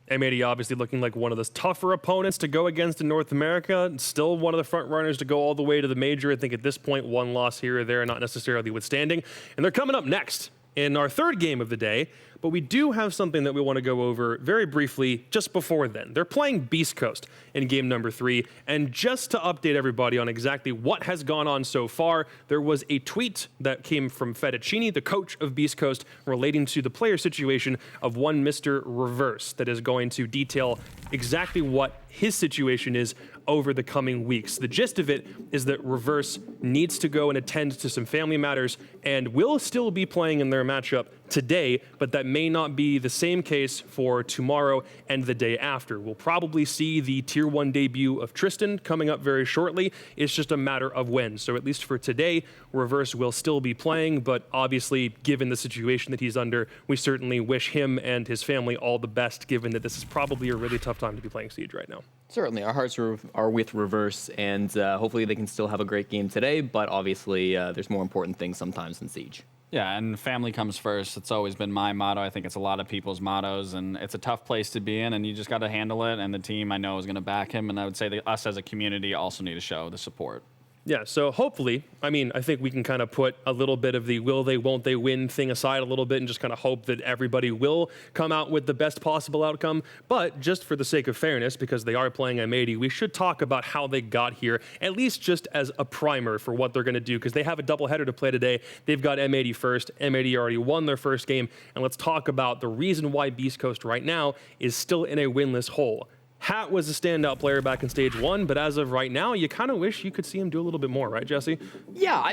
M80 obviously looking like one of the tougher opponents to go against in North America. Still one of the front runners to go all the way to the major. I think at this point, one loss here or there, not necessarily withstanding. And they're coming up next in our third game of the day. But we do have something that we want to go over very briefly just before then. They're playing Beastcoast in game number 3. And just to update everybody on exactly what has gone on so far, there was a tweet that came from Fettuccini, the coach of Beastcoast, relating to the player situation of one Mr. Reverse that is going to detail exactly what his situation is over the coming weeks. The gist of it is that Reverse needs to go and attend to some family matters and will still be playing in their matchup today, but that may not be the same case for tomorrow and the day after. We'll probably see the Tier 1 debut of Tristan coming up very shortly. It's just a matter of when. So at least for today, Reverse will still be playing, but obviously, given the situation that he's under, we certainly wish him and his family all the best, given that this is probably a really tough time to be playing Siege right now. Certainly, our hearts are with Reverse, and hopefully they can still have a great game today, but obviously there's more important things sometimes than Siege. Yeah, and family comes first. It's always been my motto. I think it's a lot of people's mottos, and it's a tough place to be in, and you just got to handle it, and the team I know is going to back him, and I would say that us as a community also need to show the support. Yeah, so hopefully, I think we can kind of put a little bit of the will they, won't they win thing aside a little bit and just kind of hope that everybody will come out with the best possible outcome. But just for the sake of fairness, because they are playing M80, we should talk about how they got here, at least just as a primer for what they're going to do, because they have a doubleheader to play today. They've got M80 first. M80 already won their first game. And let's talk about the reason why Beastcoast right now is still in a winless hole. Hat was a standout player back in stage 1, but as of right now, you kind of wish you could see him do a little bit more, right, Jesse? Yeah,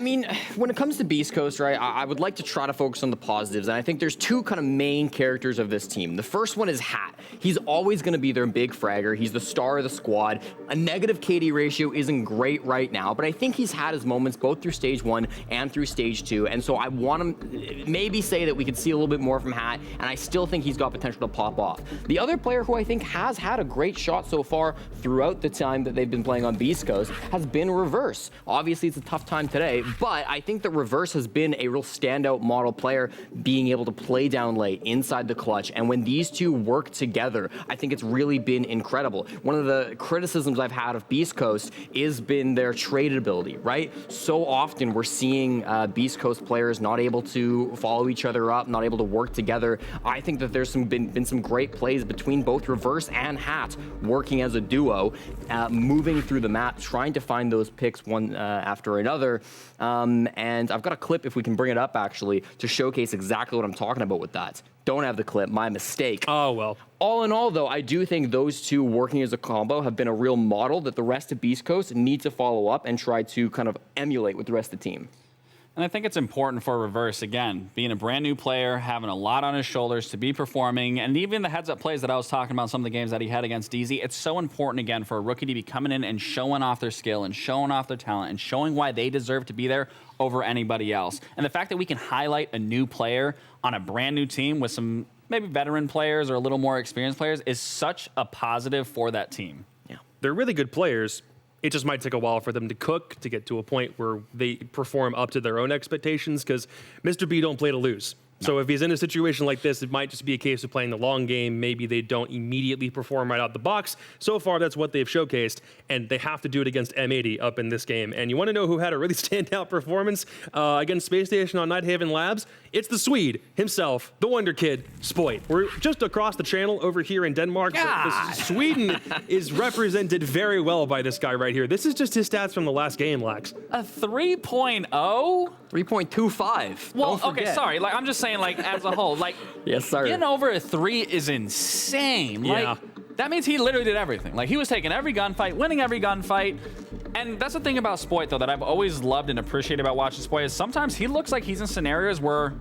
when it comes to Beastcoast, right, I would like to try to focus on the positives, and I think there's two kind of main characters of this team. The first one is Hat. He's always going to be their big fragger. He's the star of the squad. A negative KD ratio isn't great right now, but I think he's had his moments both through stage 1 and through stage 2, and so I want him maybe say that we could see a little bit more from Hat, and I still think he's got potential to pop off. The other player who I think has had a great shot so far throughout the time that they've been playing on Beastcoast has been Reverse. Obviously, it's a tough time today, but I think that Reverse has been a real standout model player, being able to play down late inside the clutch, and when these two work together, I think it's really been incredible. One of the criticisms I've had of Beastcoast has been their trade ability, right? So often we're seeing Beastcoast players not able to follow each other up, not able to work together. I think that there's been some great plays between both Reverse and Hat working as a duo, moving through the map, trying to find those picks one after another. And I've got a clip, if we can bring it up, actually, to showcase exactly what I'm talking about with that. Don't have the clip, my mistake. Oh, well. All in all, though, I do think those two working as a combo have been a real model that the rest of Beastcoast need to follow up and try to kind of emulate with the rest of the team. And I think it's important for Reverse, again, being a brand new player, having a lot on his shoulders to be performing, and even the heads-up plays that I was talking about, some of the games that he had against DZ, it's so important, again, for a rookie to be coming in and showing off their skill and showing off their talent and showing why they deserve to be there over anybody else. And the fact that we can highlight a new player on a brand new team with some maybe veteran players or a little more experienced players is such a positive for that team. Yeah, they're really good players. It just might take a while for them to cook, to get to a point where they perform up to their own expectations, because Mr. B don't play to lose. So if he's in a situation like this, it might just be a case of playing the long game. Maybe they don't immediately perform right out the box. So far, that's what they've showcased, and they have to do it against M80 up in this game. And you want to know who had a really standout performance against Space Station on Nighthaven Labs? It's the Swede himself, the Wonder Kid, Spoit. We're just across the channel over here in Denmark. So Sweden is represented very well by this guy right here. This is just his stats from the last game, Lax. A 3.0? 3.25. Well, okay, sorry. Like, I'm just saying, like, as a whole, like, yes, sir. Getting over a 3 is insane. Yeah. Like, that means he literally did everything. Like, he was taking every gunfight, winning every gunfight. And that's the thing about Spoit, though, that I've always loved and appreciated about watching Spoit, is sometimes he looks like he's in scenarios where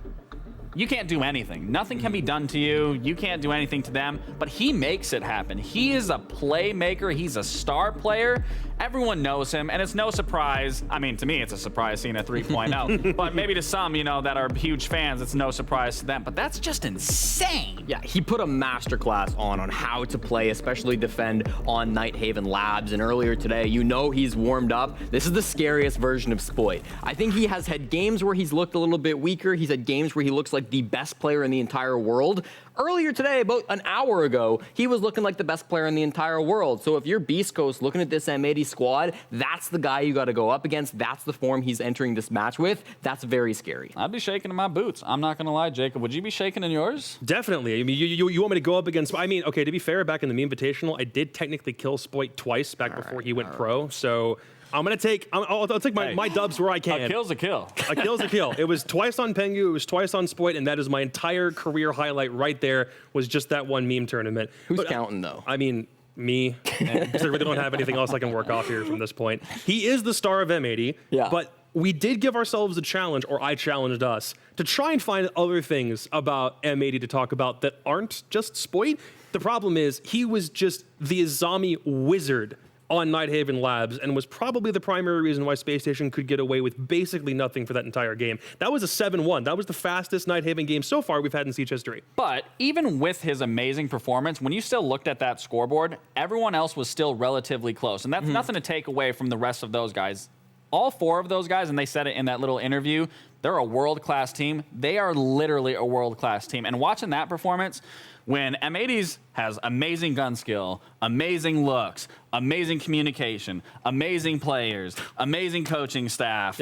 you can't do anything. Nothing can be done to you. You can't do anything to them, but he makes it happen. He is a playmaker. He's a star player. Everyone knows him, and it's no surprise. I mean, to me, it's a surprise seeing a 3.0, but maybe to some, you know, that are huge fans, it's no surprise to them, but that's just insane. Yeah, he put a masterclass on how to play, especially defend on Nighthaven Labs, and earlier today, you know he's warmed up. This is the scariest version of Spoit. I think he has had games where he's looked a little bit weaker. He's had games where he looks like like the best player in the entire world. Earlier today, about an hour ago, he was looking like the best player in the entire world. So if you're Beastcoast looking at this M80 squad, that's the guy you got to go up against. That's the form he's entering this match with. That's very scary. I'd be shaking in my boots. I'm not going to lie, Jacob. Would you be shaking in yours? Definitely. I mean, you want me to go up against... I mean, okay, to be fair, back in the Me Invitational, I did technically kill Spoit twice back before he went pro. So I'm going to take... I'll take my dubs where I can. A kill's a kill. A kill's a kill. It was twice on Pengu, it was twice on Spoit, and that is my entire career highlight right there, was just that one meme tournament. Who's counting, though? I mean, me. Because I really don't have anything else I can work off here from this point. He is the star of M80, but we did give ourselves a challenge, or I challenged us, to try and find other things about M80 to talk about that aren't just Spoit. The problem is, he was just the Azami wizard on Nighthaven Labs, and was probably the primary reason why Space Station could get away with basically nothing for that entire game. That was a 7-1. That was the fastest Nighthaven game so far we've had in Siege history. But even with his amazing performance, when you still looked at that scoreboard, everyone else was still relatively close. And that's nothing to take away from the rest of those guys. All four of those guys, and they said it in that little interview, they're a world-class team. They are literally a world-class team. And watching that performance, when M80s has amazing gun skill, amazing looks, amazing communication, amazing players, amazing coaching staff,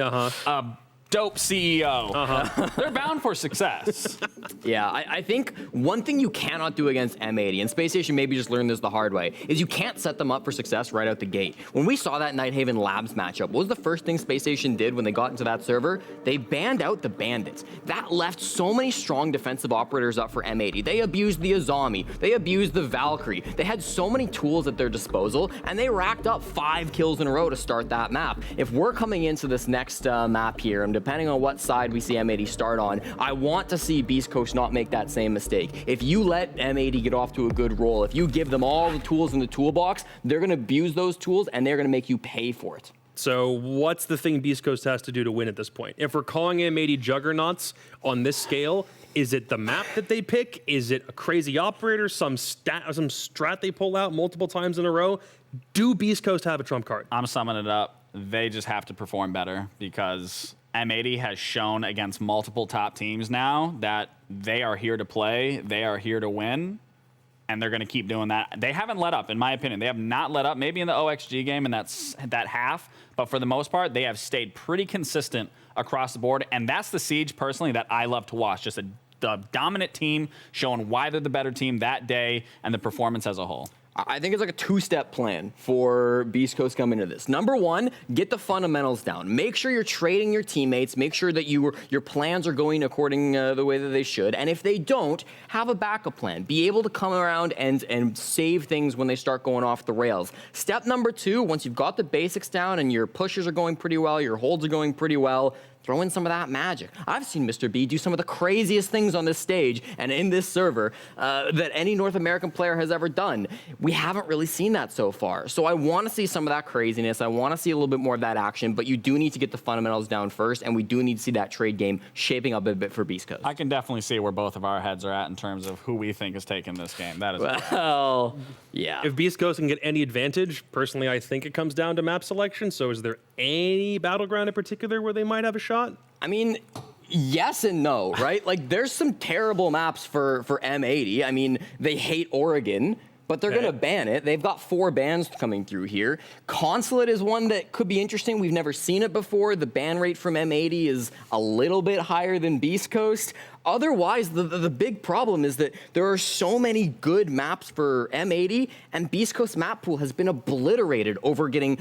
dope CEO, they're bound for success. Yeah, I think one thing you cannot do against M80, and Space Station maybe just learned this the hard way, is you can't set them up for success right out the gate. When we saw that Nighthaven Labs matchup, what was the first thing Space Station did when they got into that server? They banned out the bandits. That left so many strong defensive operators up for M80. They abused the Azami. They abused the Valkyrie. They had so many tools at their disposal, and they racked up 5 kills in a row to start that map. If we're coming into this next map here, and depending on what side we see M80 start on, I want to see Beastcoast not make that same mistake. If you let M80 get off to a good roll, if you give them all the tools in the toolbox, they're going to abuse those tools, and they're going to make you pay for it. So what's the thing Beastcoast has to do to win at this point? If we're calling M80 juggernauts on this scale, is it the map that they pick? Is it a crazy operator, some strat they pull out multiple times in a row? Do Beastcoast have a trump card? I'm summing it up. They just have to perform better, because M80 has shown against multiple top teams now that they are here to play, they are here to win, and they're going to keep doing that. They haven't let up, in my opinion. They have not let up, maybe in the OXG game, and that's that half, but for the most part, they have stayed pretty consistent across the board, and that's the Siege, personally, that I love to watch. Just the dominant team showing why they're the better team that day, and the performance as a whole. I think it's like a 2-step plan for Beastcoast coming into this. Number 1, get the fundamentals down. Make sure you're trading your teammates. Make sure that your plans are going according the way that they should. And if they don't, have a backup plan. Be able to come around and save things when they start going off the rails. Step number 2, once you've got the basics down and your pushes are going pretty well, your holds are going pretty well, throw in some of that magic. I've seen Mr. B do some of the craziest things on this stage and in this server that any North American player has ever done. We haven't really seen that so far. So I want to see some of that craziness. I want to see a little bit more of that action, but you do need to get the fundamentals down first, and we do need to see that trade game shaping up a bit for Beastcoast. I can definitely see where both of our heads are at in terms of who we think is taking this game. That is well, yeah. If Beastcoast can get any advantage, personally, I think it comes down to map selection. So is there any battleground in particular where they might have a shot? I mean, yes and no, right? Like, there's some terrible maps for M80. I mean, they hate Oregon, but they're going to ban it. They've got 4 bans coming through here. Consulate is one that could be interesting. We've never seen it before. The ban rate from M80 is a little bit higher than Beastcoast. Otherwise, the big problem is that there are so many good maps for M80, and Beastcoast map pool has been obliterated over getting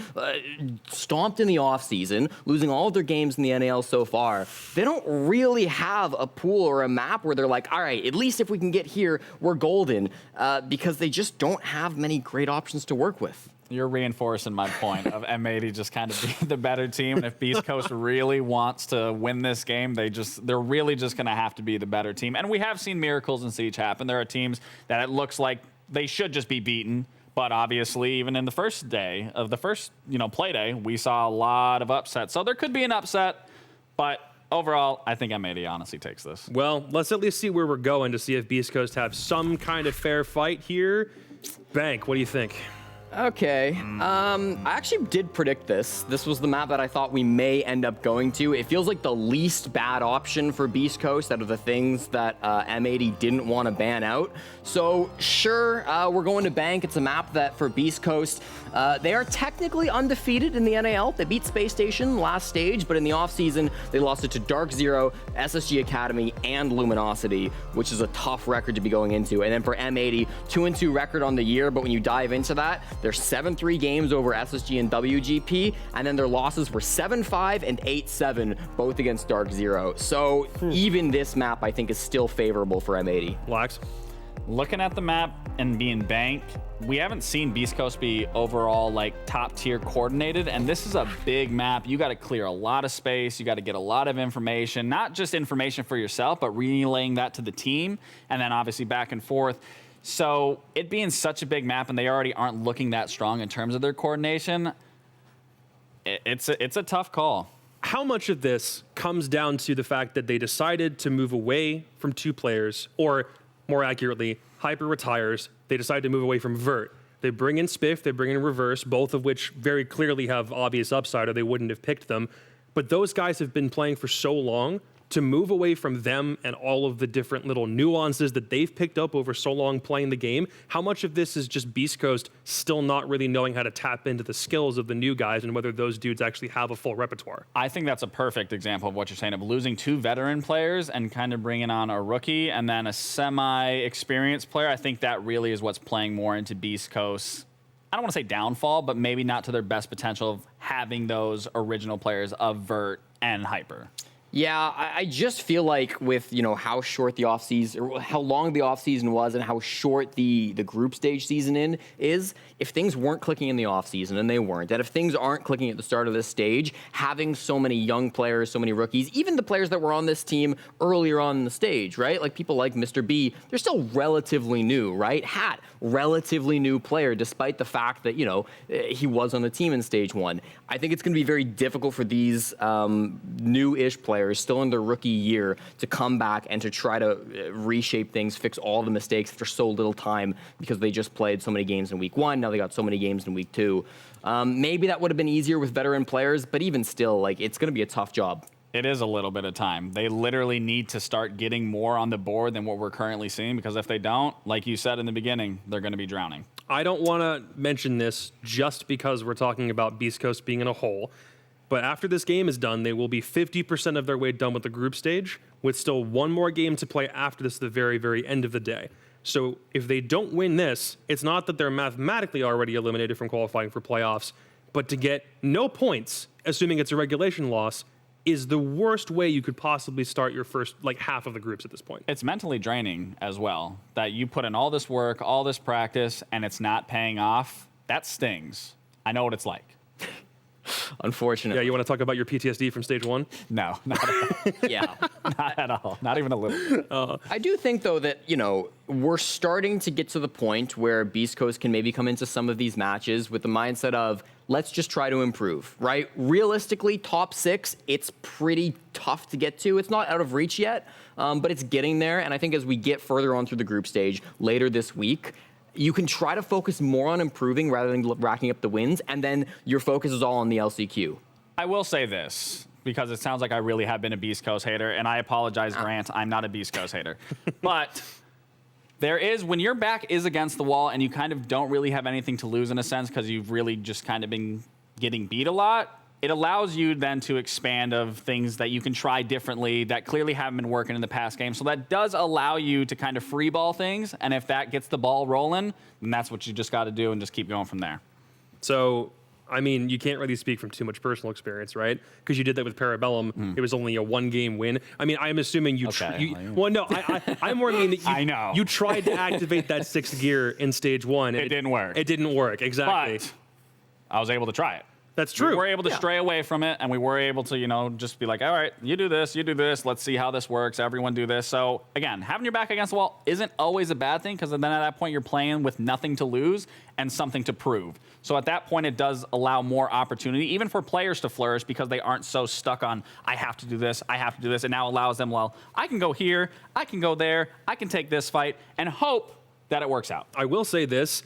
stomped in the offseason, losing all of their games in the NAL so far. They don't really have a pool or a map where they're like, all right, at least if we can get here, we're golden, because they just don't have many great options to work with. You're reinforcing my point of M80 just kind of being the better team. And if Beastcoast really wants to win this game, they're really just going to have to be the better team. And we have seen miracles in Siege happen. There are teams that it looks like they should just be beaten. But obviously, even in the first day of the first, play day, we saw a lot of upsets. So there could be an upset, but overall, I think M80 honestly takes this. Well, let's at least see where we're going to see if Beastcoast have some kind of fair fight here. Bank, what do you think? Okay. I actually did predict this. This was the map that I thought we may end up going to. It feels like the least bad option for Beastcoast out of the things that M80 didn't want to ban out. So sure, we're going to Bank. It's a map that for Beastcoast, they are technically undefeated in the NAL. They beat Space Station last stage, but in the offseason, they lost it to Dark Zero, SSG Academy, and Luminosity, which is a tough record to be going into. And then for M80, 2-2 record on the year, but when you dive into that, they're 7-3 games over SSG and WGP, and then their losses were 7-5 and 8-7, both against Dark Zero. So even this map, I think, is still favorable for M80. Lax. Looking at the map and being Bank, we haven't seen Beastcoast be overall like top tier coordinated, and this is a big map. You got to clear a lot of space. You got to get a lot of information, not just information for yourself, but relaying that to the team, and then obviously back and forth. So it being such a big map and they already aren't looking that strong in terms of their coordination, it's a tough call. How much of this comes down to the fact that they decided to move away from 2 players, or more accurately, Hyper retires, they decide to move away from Vert. They bring in Spiff, they bring in Reverse, both of which very clearly have obvious upside or they wouldn't have picked them. But those guys have been playing for so long. To move away from them and all of the different little nuances that they've picked up over so long playing the game, how much of this is just Beast Coast still not really knowing how to tap into the skills of the new guys and whether those dudes actually have a full repertoire? I think that's a perfect example of what you're saying, of losing 2 veteran players and kind of bringing on a rookie and then a semi-experienced player. I think that really is what's playing more into Beast Coast. I don't want to say downfall, but maybe not to their best potential of having those original players of Vert and Hyper. Yeah, I just feel like with, how short the offseason, or how long the offseason was and how short the group stage season is, if things weren't clicking in the offseason, and they weren't, that if things aren't clicking at the start of this stage, having so many young players, so many rookies, even the players that were on this team earlier on in the stage, right? Like people like Mr. B, they're still relatively new, right? Hat, relatively new player, despite the fact that, he was on the team in stage 1. I think it's going to be very difficult for these new-ish players still in their rookie year to come back and to try to reshape things, fix all the mistakes after so little time because they just played so many games in week 1. Now they got so many games in week 2. Maybe that would have been easier with veteran players, but even still, it's going to be a tough job. It is a little bit of time. They literally need to start getting more on the board than what we're currently seeing, because if they don't, like you said in the beginning, they're going to be drowning. I don't want to mention this just because we're talking about Beast Coast being in a hole, but after this game is done, they will be 50% of their way done with the group stage, with still one more game to play after this at the very, very end of the day. So if they don't win this, it's not that they're mathematically already eliminated from qualifying for playoffs, but to get no points, assuming it's a regulation loss, is the worst way you could possibly start your first half of the groups at this point. It's mentally draining as well, that you put in all this work, all this practice, and it's not paying off. That stings. I know what it's like. Unfortunately. Yeah, you want to talk about your PTSD from stage 1? No, not at all. Yeah. Not at all. Not even a little. I do think, though, that, we're starting to get to the point where Beast Coast can maybe come into some of these matches with the mindset of, let's just try to improve, right? Realistically, top 6, it's pretty tough to get to. It's not out of reach yet, but it's getting there. And I think as we get further on through the group stage later this week, you can try to focus more on improving rather than racking up the wins, and then your focus is all on the LCQ. I will say this, because it sounds like I really have been a Beast Coast hater, and I apologize, Grant, I'm not a Beast Coast hater. But there is, when your back is against the wall and you kind of don't really have anything to lose in a sense because you've really just kind of been getting beat a lot, it allows you then to expand of things that you can try differently that clearly haven't been working in the past game. So that does allow you to kind of free ball things. And if that gets the ball rolling, then that's what you just got to do and just keep going from there. So, I mean, you can't really speak from too much personal experience, right? Because you did that with Parabellum. It was only a 1-game win. I mean, I'm assuming you... well, no, I more mean that you, I know. You tried to activate that 6th gear in stage 1. It didn't work. It didn't work, exactly. But I was able to try it. That's true. We were able to stray away from it, and we were able to, just be like, all right, you do this, let's see how this works, everyone do this. So, again, having your back against the wall isn't always a bad thing, because then at that point you're playing with nothing to lose and something to prove. So at that point, it does allow more opportunity, even for players to flourish, because they aren't so stuck on, I have to do this, It now allows them, well, I can go here, I can go there, I can take this fight, and hope that it works out. I will say this.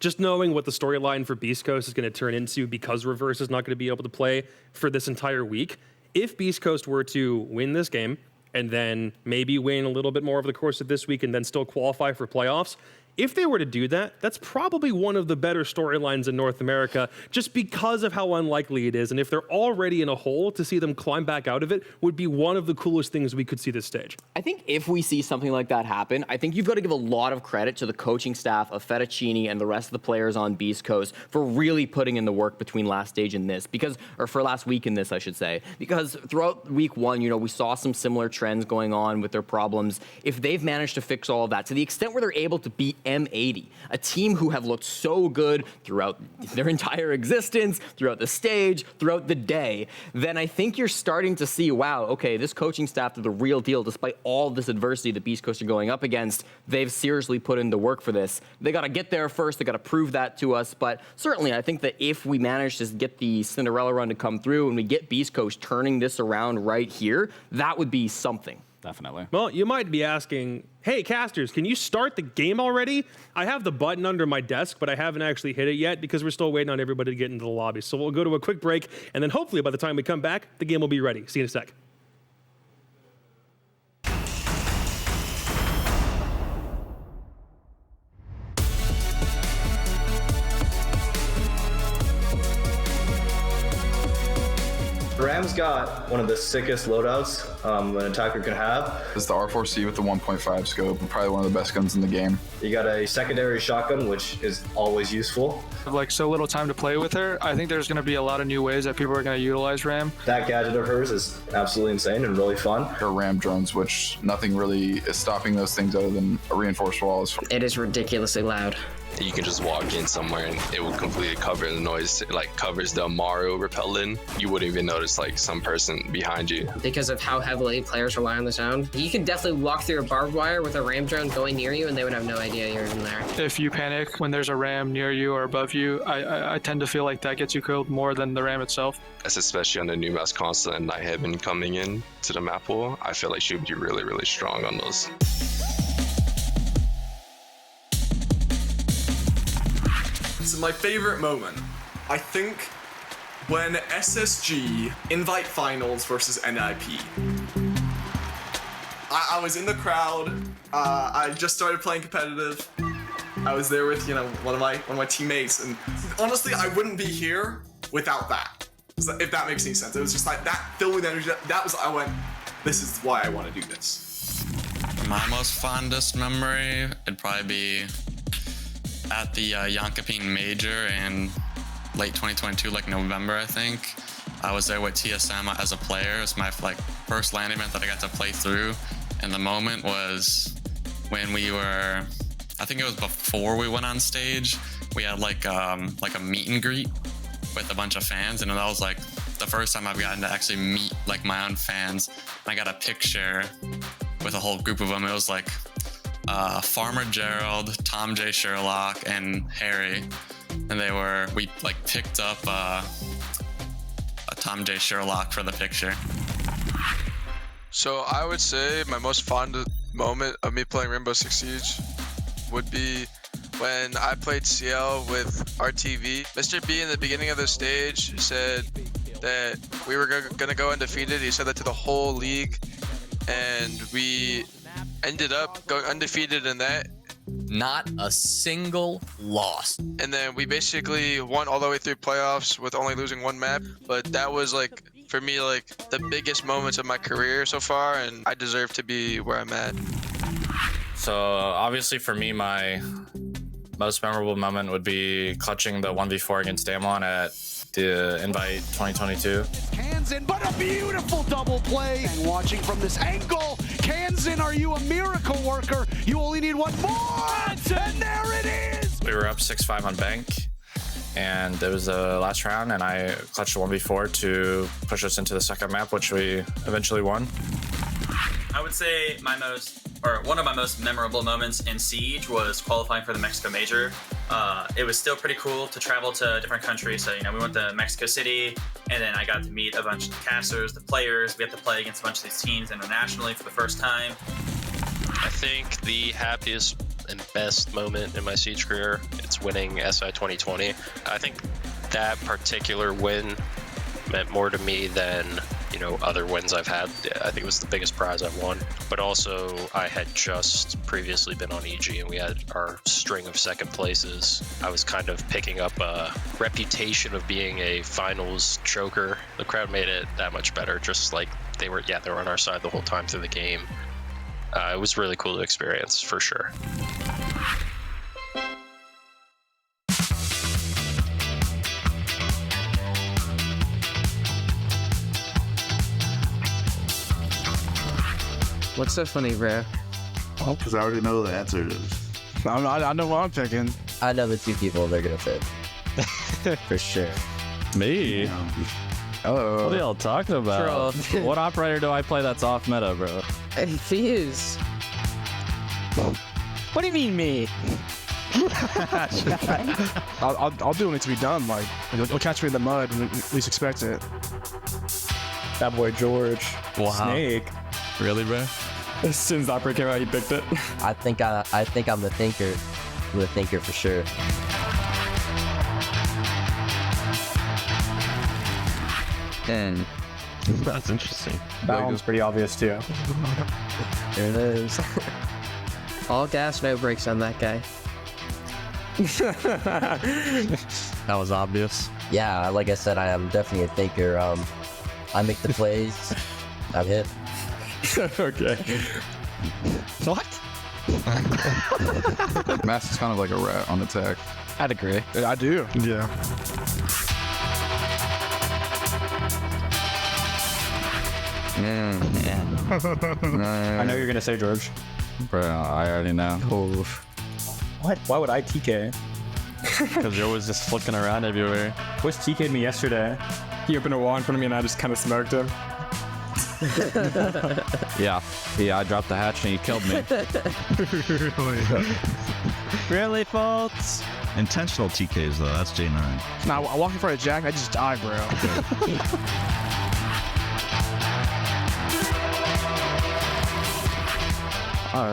just knowing what the storyline for Beastcoast is going to turn into because Reverse is not going to be able to play for this entire week. If Beastcoast were to win this game and then maybe win a little bit more over the course of this week and then still qualify for playoffs, if they were to do that, that's probably one of the better storylines in North America just because of how unlikely it is. And if they're already in a hole, to see them climb back out of it would be one of the coolest things we could see this stage. I think if we see something like that happen, I think you've got to give a lot of credit to the coaching staff of Fettuccini and the rest of the players on Beast Coast for really putting in the work between last stage and this, or for last week in this, I should say. Because throughout week one, we saw some similar trends going on with their problems. If they've managed to fix all of that to the extent where they're able to beat M80, a team who have looked so good throughout their entire existence, throughout the stage, throughout the day, then I think you're starting to see, wow, okay, this coaching staff is the real deal. Despite all this adversity the Beast Coast are going up against, they've seriously put in the work for this. They got to get there first. They got to prove that to us. But certainly, I think that if we manage to get the Cinderella run to come through and we get Beast Coast turning this around right here, that would be something. Definitely. Well, you might be asking, hey, casters, can you start the game already? I have the button under my desk, but I haven't actually hit it yet because we're still waiting on everybody to get into the lobby. So we'll go to a quick break, and then hopefully by the time we come back, the game will be ready. See you in a sec. Ram's got one of the sickest loadouts an attacker could have. It's the R4C with the 1.5 scope, probably one of the best guns in the game. You got a secondary shotgun, which is always useful. Like so little time to play with her, I think there's going to be a lot of new ways that people are going to utilize Ram. That gadget of hers is absolutely insane and really fun. Her Ram drones, which nothing really is stopping those things other than a reinforced wall. It is ridiculously loud. You can just walk in somewhere and it will completely cover the noise. It like covers the Mario repellent. You wouldn't even notice like some person behind you. Because of how heavily players rely on the sound. You can definitely walk through a barbed wire with a Ram drone going near you and they would have no idea you're even there. If you panic when there's a Ram near you or above you, I tend to feel like that gets you killed more than the Ram itself. That's especially on the new mass console and Nightheaven coming in to the map pool. I feel like she would be really, really strong on those. So my favorite moment, I think, when SSG invite finals versus NIP. I was in the crowd. I just started playing competitive. I was there with one of my teammates, and honestly, I wouldn't be here without that. If that makes any sense, it was just like that filled with energy. That was I went. This is why I want to do this. My most fondest memory would probably be at the Yonkapin Major in late 2022, like November, I think. I was there with TSM as a player. It was my first LAN event that I got to play through. And the moment was when we were, I think it was before we went on stage. We had like a meet and greet with a bunch of fans, and that was like the first time I've gotten to actually meet like my own fans. And I got a picture with a whole group of them. It was like Farmer Gerald, Tom J. Sherlock, and Harry, and we picked up a Tom J. Sherlock for the picture. So I would say my most fond moment of me playing Rainbow Six Siege would be when I played CL with RTV. Mr. B in the beginning of the stage said that we were gonna go undefeated. He said that to the whole league, and we ended up going undefeated in that. Not a single loss. And then we basically won all the way through playoffs with only losing one map. But that was for me, the biggest moments of my career so far, and I deserve to be where I'm at. So obviously for me, my most memorable moment would be clutching the 1v4 against Damwon at the Invite 2022. Kansan, but a beautiful double play. And watching from this angle, Kansan, are you a miracle worker? You only need one more, and there it is! We were up 6-5 on bank, and it was the last round, and I clutched a 1v4 to push us into the second map, which we eventually won. I would say one of my most memorable moments in Siege was qualifying for the Mexico Major. It was still pretty cool to travel to different countries. So, we went to Mexico City, and then I got to meet a bunch of the casters, the players. We had to play against a bunch of these teams internationally for the first time. I think the happiest and best moment in my Siege career, it's winning SI 2020. I think that particular win meant more to me than, you know, other wins I've had. I think it was the biggest prize I've won. But also, I had just previously been on EG, and we had our string of second places. I was kind of picking up a reputation of being a finals choker. The crowd made it that much better, just like they were on our side the whole time through the game. It was really cool to experience, for sure. What's so funny, bro? Well, because I already know the answer is. I know what I'm picking. I know the two people they're gonna pick. For sure. Me? Oh. What are y'all talking about? What operator do I play that's off meta, bro? Fuse. What do you mean, me? I'll do what needs to be done. Like, you'll catch me in the mud when you least expect it. That boy George. Wow. Snake. Really, bro? As soon as the operator came out, he picked it. I think I'm the thinker. I'm the thinker for sure. And that's interesting. That one's pretty obvious too. There it is. All gas, no brakes on that guy. That was obvious. Yeah, like I said, I am definitely a thinker. I make the plays. I'm hit. Okay. What? Mass is kind of like a rat on attack. I'd agree. I do. Yeah. I know you're gonna say George. Bro, I already know. What? Why would I TK? Because you're always just flicking around everywhere. Bush TK'd me yesterday. He opened a wall in front of me and I just kind of smoked him. Yeah, I dropped the hatch and he killed me. Really, Vods? Intentional TKs though, that's J9. Nah, I walk in front of Jack, I just die, bro.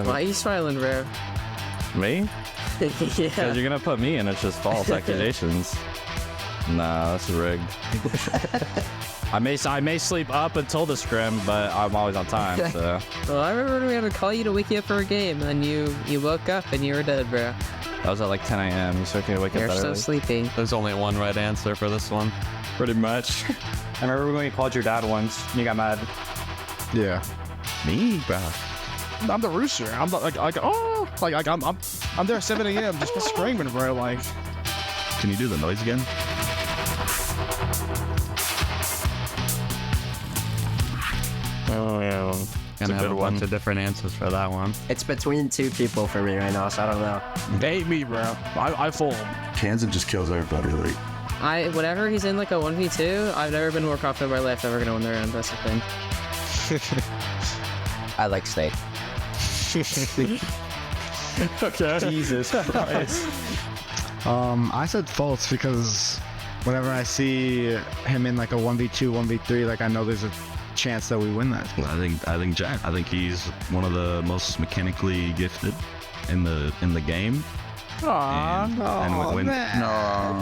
Why are you smiling, bro? Me? Yeah. Because you're gonna put me in, it's just false accusations. Nah, that's rigged. I may sleep up until the scrim, but I'm always on time, so. Well, I remember we had to call you to wake you up for a game, and you woke up and you were dead, bro. That was at like 10 a.m. You expect me to wake up You're that so early? sleepy. There's only one right answer for this one. Pretty much. I remember when you called your dad once and you got mad. Yeah. Me, bro. I'm the rooster. I'm I'm there at 7 a.m. just screaming, bro. Like. Can you do the noise again? Oh yeah. Gonna have a bunch of different answers for that one. It's between two people for me right now, so I don't know. They ain't me, bro. I fool him. Kansan just kills everybody. Like, Whenever he's in like a 1v2, I've never been more confident in my life ever gonna win the round. That's the thing. I like Snake. Okay. Jesus Christ. I said false because whenever I see him in like a 1v2, 1v3, like I know there's a chance that we win that. I think Jack. I think he's one of the most mechanically gifted in the game. Aww,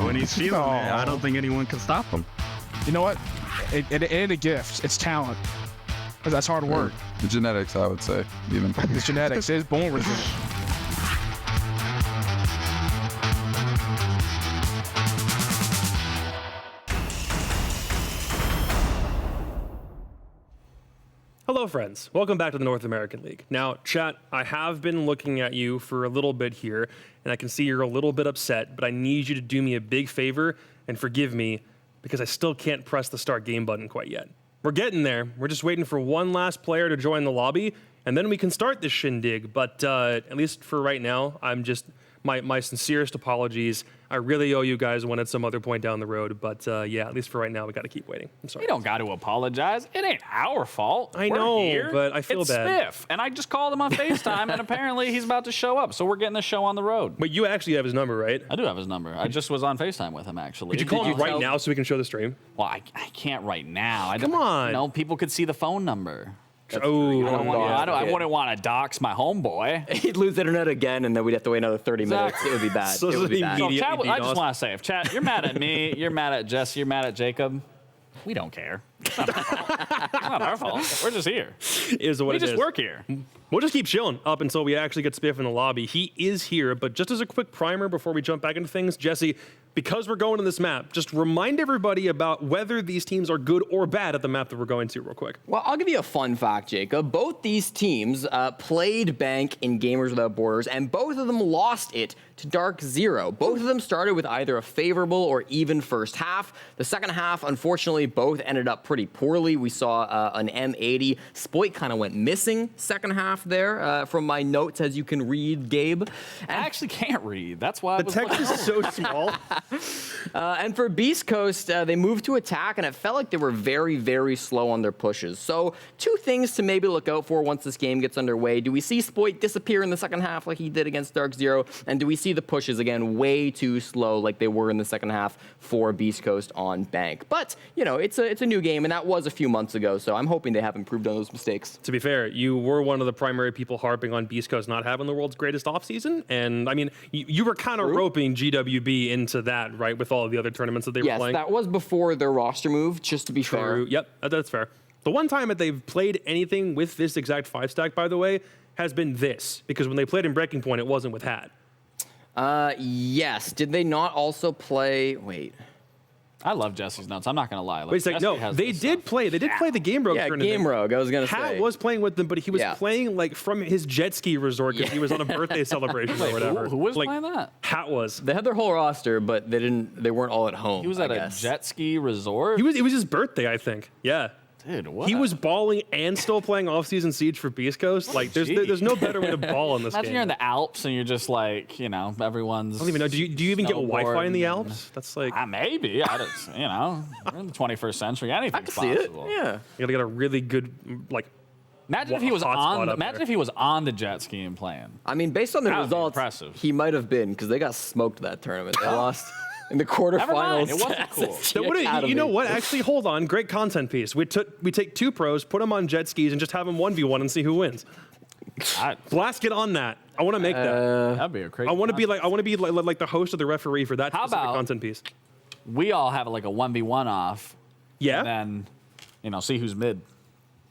when he's feeling it, I don't think anyone can stop him. You know what? It ain't a gift. It's talent. That's hard work. The genetics, I would say, even. The genetics is born with it. Hello, friends. Welcome back to the North American League. Now, chat, I have been looking at you for a little bit here, and I can see you're a little bit upset, but I need you to do me a big favor and forgive me because I still can't press the start game button quite yet. We're getting there. We're just waiting for one last player to join the lobby, and then we can start this shindig. But at least for right now, I'm just my sincerest apologies. I really owe you guys one at some other point down the road. But yeah, at least for right now, we got to keep waiting. I'm sorry. We don't got to apologize. It ain't our fault. I We're know, here. but I feel it's bad. Spiff, and I just called him on FaceTime, and apparently he's about to show up. So we're getting the show on the road. But you actually have his number, right? I do have his number. I just was on FaceTime with him, actually. Could you call him right now so we can show the stream? Well, I can't right now. Come on. No, people could see the phone number. Oh, I wouldn't want to dox my homeboy. He'd lose internet again, and then we'd have to wait another 30 minutes. It would be bad. So it would be bad. So, Chad, I just want to say, if Chad, you're mad at me, you're mad at Jesse, you're mad at Jacob, we don't care. It's not our fault. We're just here. We just work here. We'll just keep chilling up until we actually get Spiff in the lobby. He is here, but just as a quick primer before we jump back into things, Jesse, because we're going to this map, just remind everybody about whether these teams are good or bad at the map that we're going to real quick. Well, I'll give you a fun fact, Jacob. Both these teams played Bank in Gamers Without Borders, and both of them lost it to Dark Zero. Both of them started with either a favorable or even first half. The second half, unfortunately, both ended up pretty poorly. We saw an M80. Spoit kind of went missing second half there from my notes, as you can read, Gabe. I actually can't read. That's why the text is so small. And for Beastcoast, they moved to attack, and it felt like they were very, very slow on their pushes. So 2 things to maybe look out for once this game gets underway. Do we see Spoit disappear in the second half like he did against Dark Zero? And do we see the pushes, again, way too slow like they were in the second half for Beastcoast on Bank? But, you know, it's a new game, and that was a few months ago, so I'm hoping they have improved on those mistakes. To be fair, you were one of the primary people harping on Beastcoast not having the world's greatest offseason, and I mean, you were kind of roping GWB into that, right, with all of the other tournaments that they were playing? Yes, that was before their roster move, just to be fair. Yep, that's fair. The one time that they've played anything with this exact 5-stack, by the way, has been this, because when they played in Breaking Point, it wasn't with Hat. Yes. Did they not also play... Wait. I love Jesse's notes. I'm not going to lie. Like, Wait a second. No, they did play the Game Rogue tournament. Game Rogue, I was going to say. Hat was playing with them, but he was playing like from his jet ski resort because he was on a birthday celebration or whatever. Who was playing that? Hat was. They had their whole roster, but they weren't all at home. He was at a jet ski resort? It was his birthday, I think. Yeah. Dude, what? He was balling and still playing off-season Siege for Beastcoast. Like, there's no better way to ball in this Imagine game. you're in the Alps and you're just like, you know, everyone's. I don't even know. Do you even get Wi-Fi in the Alps? That's like. Maybe. I just, you know, we're in the 21st century. Anything's possible. Yeah. You gotta get a really good, like. Imagine if he was on. Imagine if he was on the jet ski and playing. I mean, based on the results, he might have been, because they got smoked that tournament. They lost in the quarterfinals. It wasn't cool. You know what? Actually, hold on. Great content piece. We take 2 pros, put them on jet skis, and just have them 1v1 and see who wins. Blast, get on that. I want to make that. That'd be a crazy. I want to be like the host of the referee for that specific content piece. We all have like a 1v1 off. Yeah. And then, you know, see who's mid.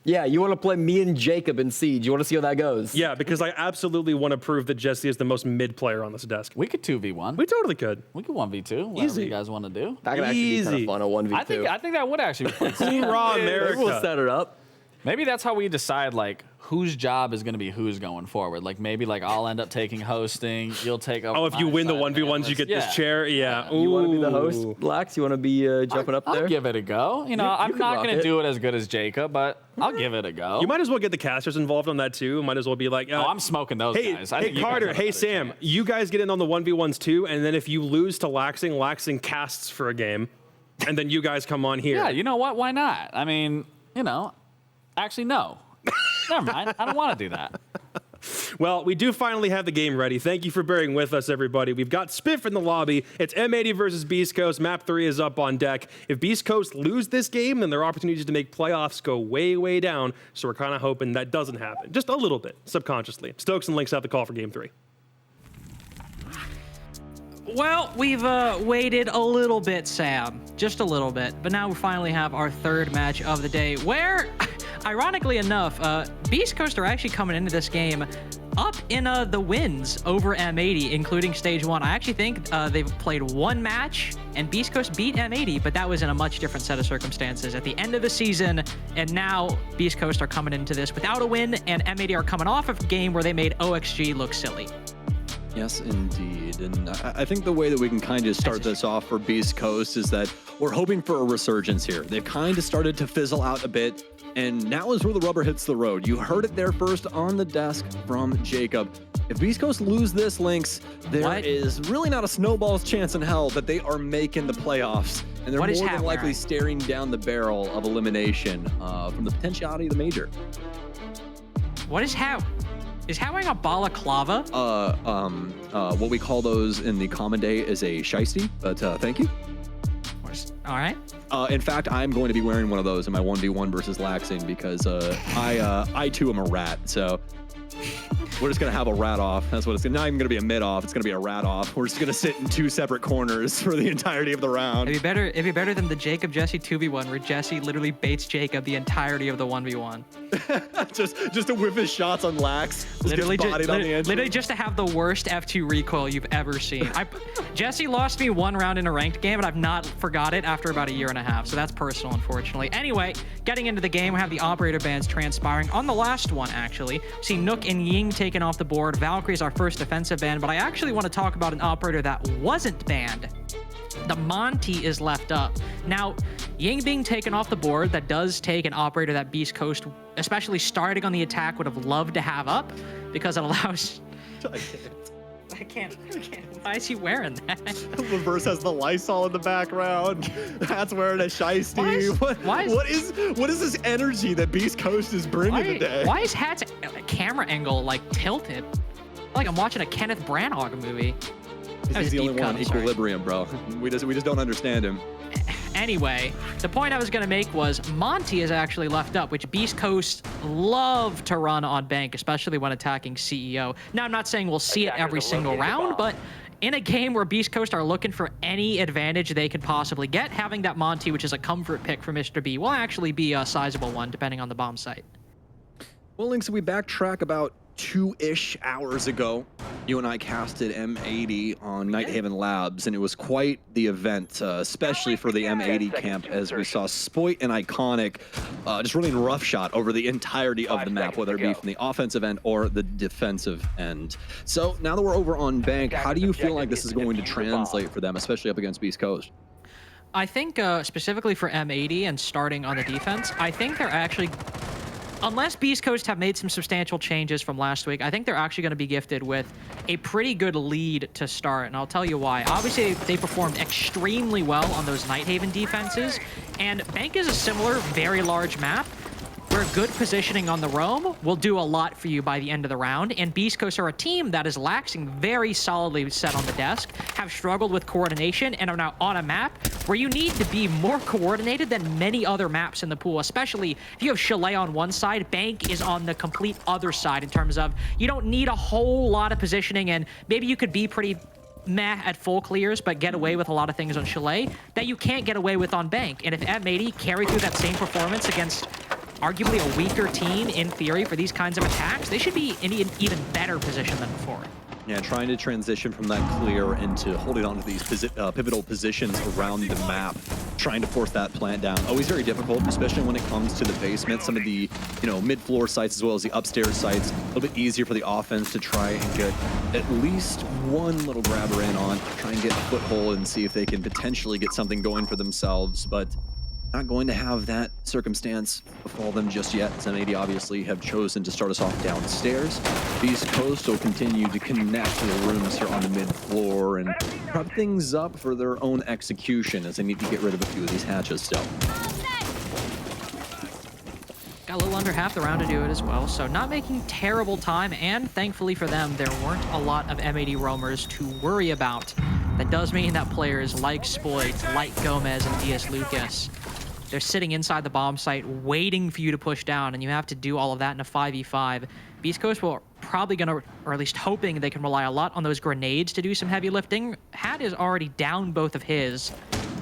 Yeah, you want to play me and Jacob in Siege. You want to see how that goes. Yeah, because I absolutely want to prove that Jesse is the most mid player on this desk. We could 2v1. We totally could. We could 1v2. Whatever you guys want to do. That could actually be kind of fun, a 1v2. I think that would actually be fun. Raw America. We'll set it up. Maybe that's how we decide, like, whose job is going to be whose going forward. Like, maybe, like, I'll end up taking hosting. You'll take over. Oh, if you win the 1v1s, you get this chair? Yeah. You want to be the host, Lax? You want to be jumping up there? I'll give it a go. You know, I'm not going to do it as good as Jacob, but I'll give it a go. You might as well get the casters involved on that, too. Might as well be like... I'm smoking those guys. Hey, Carter. Hey, Sam. You guys get in on the 1v1s, too, and then if you lose to Laxing casts for a game, and then you guys come on here. Yeah, you know what? Why not? I mean, you know, actually, no. Never mind. I don't want to do that. Well, we do finally have the game ready. Thank you for bearing with us, everybody. We've got Spiff in the lobby. It's M80 versus Beastcoast. Map 3 is up on deck. If Beastcoast lose this game, then their opportunities to make playoffs go way, way down. So we're kind of hoping that doesn't happen. Just a little bit, subconsciously. Stokes and Links out the call for game 3. Well, we've waited a little bit, Sam. Just a little bit. But now we finally have our third match of the day, where, ironically enough, Beastcoast are actually coming into this game up in the wins over M80, including Stage 1. I actually think they've played one match, and Beastcoast beat M80, but that was in a much different set of circumstances at the end of the season, and now Beastcoast are coming into this without a win, and M80 are coming off of a game where they made OXG look silly. Yes, indeed. And I think the way that we can kind of start this off for Beastcoast is that we're hoping for a resurgence here. They've kind of started to fizzle out a bit, and now is where the rubber hits the road. You heard it there first on the desk from Jacob. If Beastcoast lose this, Lynx, there is really not a snowball's chance in hell that they are making the playoffs. And they're more than likely staring down the barrel of elimination from the potentiality of the major. What is how? Is Hat wearing a balaclava? What we call those in the common day is a shiesty, but thank you. All right. In fact, I'm going to be wearing one of those in my 1v1 versus Laxing because I too am a rat. So we're just going to have a rat off. That's what it's not even going to be a mid off. It's going to be a rat off. We're just going to sit in 2 separate corners for the entirety of the round. It'd be better than the Jacob Jesse 2v1 where Jesse literally baits Jacob the entirety of the 1v1. just to whip his shots on Lax. Literally just to have the worst F2 recoil you've ever seen. Jesse lost me 1 round in a ranked game, and I've not forgot it after about a year and a half. So that's personal, unfortunately. Anyway, getting into the game, we have the operator bans transpiring. On the last one, actually, see Nook and Ying taken off the board. Valkyrie's our first defensive ban, but I actually want to talk about an operator that wasn't banned. The Monty is left up. Now, Ying being taken off the board, that does take an operator that Beastcoast, especially starting on the attack, would have loved to have up because it allows... I can't. Why is he wearing that? Reverse has the Lysol in the background. That's wearing a shiesty. What is this energy that Beastcoast is bringing today? Why is Hat's camera angle like tilted? Like I'm watching a Kenneth Branagh movie. He's the only one. Equilibrium, bro. We just don't understand him. Anyway, the point I was going to make was Monty is actually left up, which Beastcoast love to run on bank, especially when attacking CEO. Now, I'm not saying we'll see it every single round, but in a game where Beastcoast are looking for any advantage they could possibly get, having that Monty, which is a comfort pick for Mr. B, will actually be a sizable one, depending on the bomb site. Well, Link, so we backtrack about 2-ish hours ago. You and I casted M80 on Nighthaven Labs, and it was quite the event, especially for the M80 camp, as we saw Spoit and Iconic just running roughshod over the entirety of the map, whether it be from the offensive end or the defensive end. So now that we're over on Bank, how do you feel like this is going to translate for them, especially up against Beastcoast? I think specifically for M80 and starting on the defense, I think they're actually... Unless Beastcoast have made some substantial changes from last week, I think they're actually going to be gifted with a pretty good lead to start, and I'll tell you why. Obviously, they performed extremely well on those Nighthaven defenses, and Bank is a similar, very large map where good positioning on the roam will do a lot for you by the end of the round, and Beastcoast are a team that is laxing very solidly set on the desk, have struggled with coordination, and are now on a map where you need to be more coordinated than many other maps in the pool, especially if you have Chalet on one side, Bank is on the complete other side in terms of you don't need a whole lot of positioning, and maybe you could be pretty meh at full clears, but get away with a lot of things on Chalet that you can't get away with on Bank. And if M80 carry through that same performance against arguably a weaker team in theory for these kinds of attacks, they should be in an even better position than before. Yeah, trying to transition from that clear into holding on to these pivotal positions around the map, trying to force that plant down. Always very difficult, especially when it comes to the basement. Some of the, mid-floor sites as well as the upstairs sites, a little bit easier for the offense to try and get at least one little grabber in on, try and get a foothold and see if they can potentially get something going for themselves, but not going to have that circumstance befall them just yet. M80 obviously have chosen to start us off downstairs. Beastcoast will continue to connect to the rooms here on the mid-floor and prep things up for their own execution as they need to get rid of a few of these hatches still. Got a little under half the round to do it as well, so not making terrible time, and thankfully for them, there weren't a lot of M80 roamers to worry about. That does mean that players like Spoit, like Gomez, and DS Lucas, they're sitting inside the bomb site waiting for you to push down, and you have to do all of that in a 5v5. Beastcoast will probably gonna, or at least hoping they can rely a lot on those grenades to do some heavy lifting. Hat is already down both of his.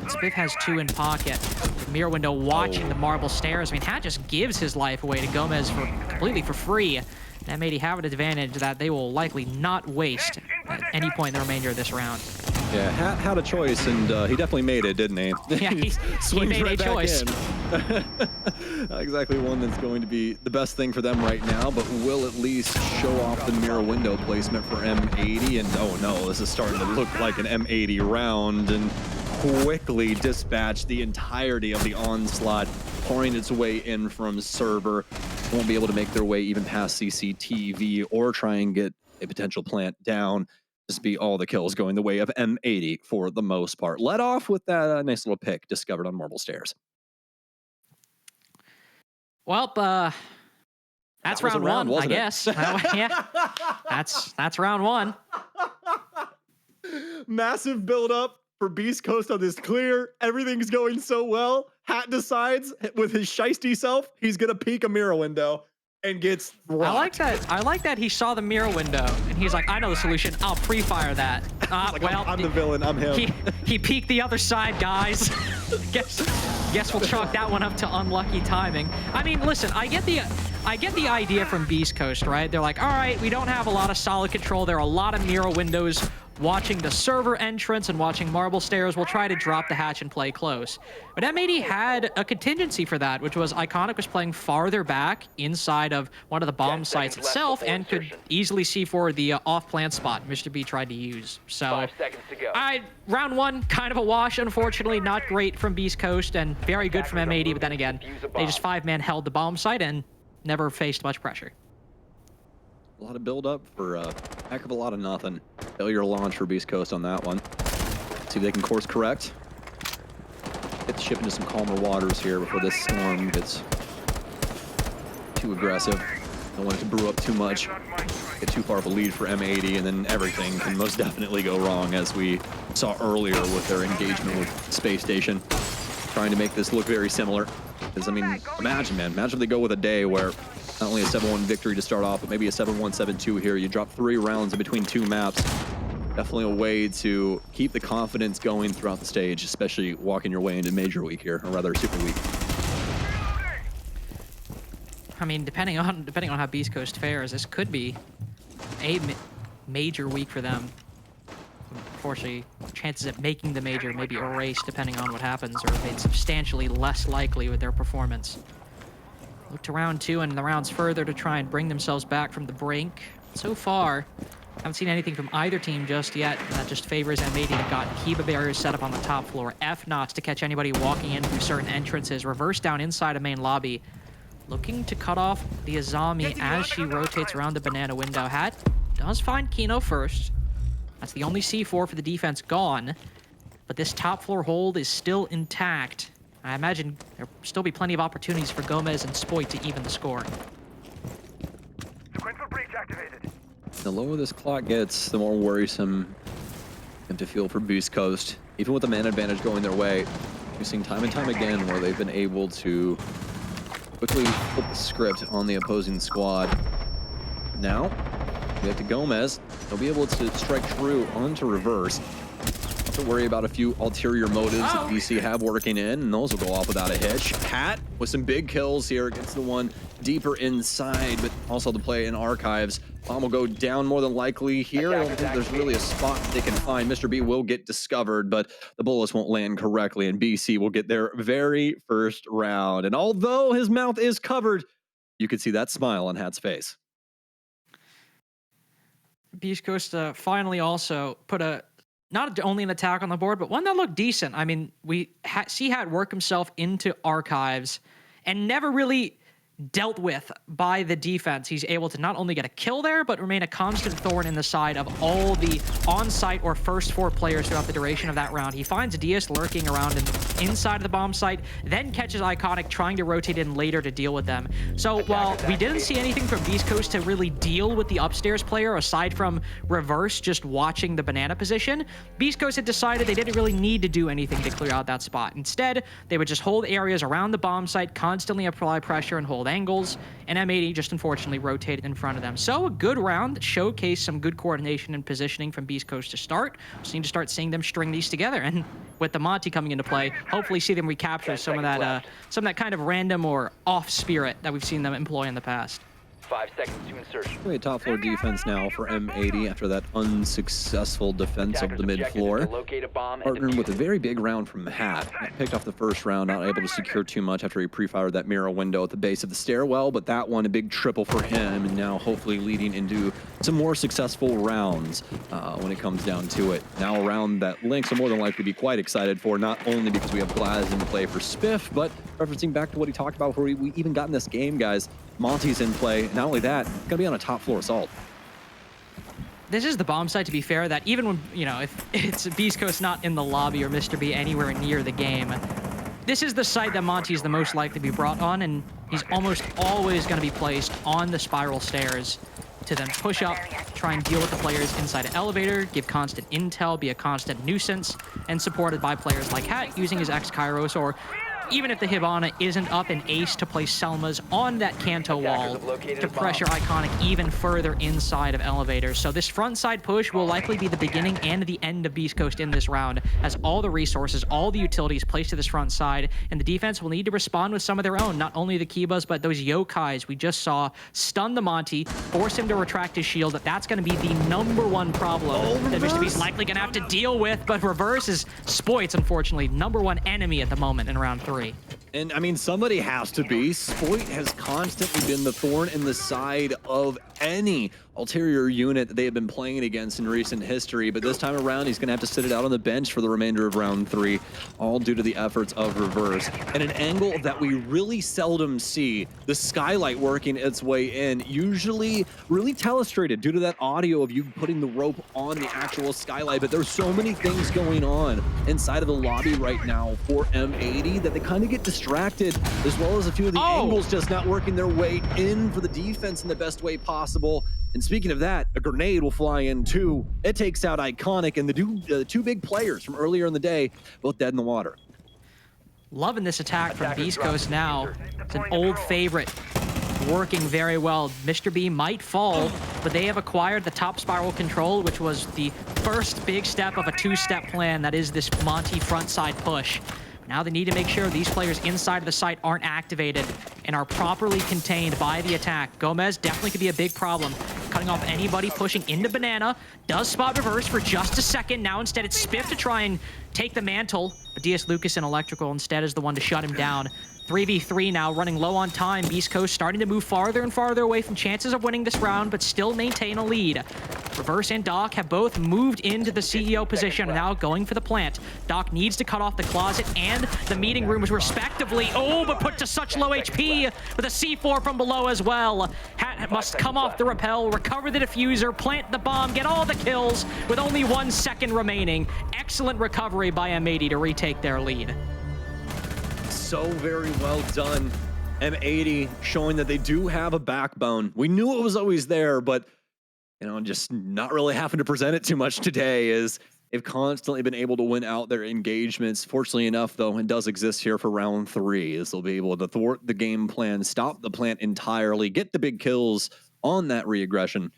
Spiff has 2 in pocket. Mirror window watching the marble stairs. I mean, Hat just gives his life away to Gomez completely for free. And M80 have an advantage that they will likely not waste at any point in the remainder of this round. Yeah, Hat had a choice, and he definitely made it, didn't he? Yeah, he made right a choice. Not exactly one that's going to be the best thing for them right now, but will at least show off the mirror window placement for M80. And oh no, this is starting to look like an M80 round, and quickly dispatch the entirety of the onslaught, pouring its way in from server. Won't be able to make their way even past CCTV or try and get a potential plant down. Just be all the kills going the way of M80 for the most part. Let off with that nice little pick discovered on marble stairs. Well, that's round one, I guess. Yeah, that's round one. Massive build-up for Beastcoast on this clear. Everything's going so well. Hat decides with his shiesty self, he's going to peek a mirror window and gets rocked. I like that he saw the mirror window and he's like, I know the solution. I'll pre-fire that. Like, well, I'm the villain. I'm him. He peeked the other side, guys. guess we'll chalk that one up to unlucky timing. I mean, listen, I get the idea from Beastcoast, right? They're like, all right, we don't have a lot of solid control. There are a lot of mirror windows. Watching the server entrance and watching marble stairs, we'll try to drop the hatch and play close. But M80 had a contingency for that, which was Iconic was playing farther back inside of one of the bomb sites itself and could easily see forward the off-plant spot Mr. B tried to use. So, 5 seconds to go. round one, kind of a wash, unfortunately. Not great from Beastcoast and very good from M80, but then again, they just 5-man held the bomb site and never faced much pressure. A lot of build up for a heck of a lot of nothing. Failure launch for Beastcoast on that one. See if they can course correct. Get the ship into some calmer waters here before this storm gets too aggressive. Don't want it to brew up too much. Get too far of a lead for M80, and then everything can most definitely go wrong, as we saw earlier with their engagement with Space Station. Trying to make this look very similar. Because, I mean, imagine if they go with a day where not only a 7-1 victory to start off, but maybe a 7-1, 7-2 here. You drop 3 rounds in between 2 maps. Definitely a way to keep the confidence going throughout the stage, especially walking your way into Major Week here, or rather Super Week. I mean, depending on how Beastcoast fares, this could be a major week for them. Unfortunately, chances of making the major may be erased depending on what happens, or made substantially less likely with their performance. Look to round 2 and the rounds further to try and bring themselves back from the brink. So far, haven't seen anything from either team just yet. That just favors M80. They've got Kiba barriers set up on the top floor. F-Knots to catch anybody walking in through certain entrances. Reverse down inside of main lobby. Looking to cut off the Azami as she rotates around the banana window. Hat does find Kino first. That's the only C4 for the defense gone. But this top floor hold is still intact. I imagine there'll still be plenty of opportunities for Gomez and Spoit to even the score. The lower this clock gets, the more worrisome and to feel for Beastcoast. Even with the man advantage going their way, we've seen time and time again where they've been able to quickly flip the script on the opposing squad. Now, we have to Gomez. They'll be able to strike true onto reverse. To worry about a few ulterior motives that BC have working in, and those will go off without a hitch. Hat with some big kills here against the one deeper inside, but also the play in archives. Bomb will go down more than likely here. I don't think there's really a spot they can find. Mr. B will get discovered, but the bullets won't land correctly, and BC will get their very first round. And although his mouth is covered, you could see that smile on Hat's Beastcoast finally also put not only an attack on the board, but one that looked decent. I mean, we see Hat work himself into archives and never really dealt with by the defense. He's able to not only get a kill there, but remain a constant thorn in the side of all the on-site or first 4 players throughout the duration of that round. He finds Diaz lurking around inside of the bomb site, then catches Iconic trying to rotate in later to deal with them. So while we didn't see anything from Beastcoast to really deal with the upstairs player, aside from reverse just watching the banana position, Beastcoast had decided they didn't really need to do anything to clear out that spot. Instead, they would just hold areas around the bomb site, constantly apply pressure and hold angles, and M80 just unfortunately rotated in front of them. So a good round that showcased some good coordination and positioning from Beastcoast to start. Just need to start seeing them string these together, and with the Monty coming into play, hopefully see them recapture some of that kind of random or off spirit that we've seen them employ in the past. 5 seconds to insertion. Really a top floor defense now for M80 after that unsuccessful defense of the mid floor. Partnered with a very big round from Hat. Picked off the first round, not able to secure too much after he pre-fired that mirror window at the base of the stairwell, but that one a big triple for him, and now hopefully leading into some more successful rounds when it comes down to it. Now a round that Lynx will more than likely be quite excited for, not only because we have Blaz in play for Spiff, but referencing back to what he talked about before we even got in this game, guys. Monty's in play. Not only that, gonna be on a top floor assault. This is the bomb site, to be fair, that even when, if it's Beastcoast not in the lobby or Mr. B anywhere near the game, this is the site that Monty's the most likely to be brought on, and he's almost always going to be placed on the spiral stairs to then push up, try and deal with the players inside an elevator, give constant intel, be a constant nuisance, and supported by players like Hat using his X-Kairos, or even if the Hibana isn't up, an ace to place Selmas on that Kanto wall to pressure Iconic even further inside of elevators. So this front side push will likely be the beginning and the end of Beastcoast in this round, as all the resources, all the utilities placed to this front side, and the defense will need to respond with some of their own. Not only the Kibas, but those Yokais we just saw stun the Monty, force him to retract his shield. That's going to be the #1 problem that Mr. B's likely going to have to deal with, but Reverse is Spoit's, unfortunately, #1 enemy at the moment in round 3. And I mean, somebody has to be. Spoit has constantly been the thorn in the side of any ulterior unit that they have been playing against in recent history, but this time around he's going to have to sit it out on the bench for the remainder of round 3, all due to the efforts of Reverse. And an angle that we really seldom see, the skylight working its way in, usually really telestrated due to that audio of you putting the rope on the actual skylight, but there's so many things going on inside of the lobby right now for M80 that they kind of get distracted, as well as a few of the angles just not working their way in for the defense in the best way possible. And speaking of that, a grenade will fly in too. It takes out Iconic and the two big players from earlier in the day, both dead in the water. Loving this attack from Beastcoast now. It's an old favorite, working very well. Mr. B might fall, but they have acquired the top spiral control, which was the first big step of a 2-step plan that is this Monty front side push. Now they need to make sure these players inside of the site aren't activated and are properly contained by the attack. Gomez definitely could be a big problem, cutting off anybody pushing into Banana. Does spot Reverse for just a second. Now instead it's Spiff to try and take the mantle, but DS Lucas in Electrical instead is the one to shut him down. 3v3 now, running low on time. Beastcoast starting to move farther and farther away from chances of winning this round, but still maintain a lead. Reverse and Doc have both moved into the CEO position, now going for the plant. Doc needs to cut off the closet and the meeting rooms respectively. Oh, but put to such low HP with a C4 from below as well. Hat must come off the rappel, recover the diffuser, plant the bomb, get all the kills with only 1 second remaining. Excellent recovery by M80 to retake their lead. So very well done. M80 showing that they do have a backbone. We knew it was always there, but you know, just not really having to present it too much today, is they've constantly been able to win out their engagements. Fortunately enough, though, it does exist here for round 3, is they'll be able to thwart the game plan, stop the plant entirely, get the big kills on that reaggression,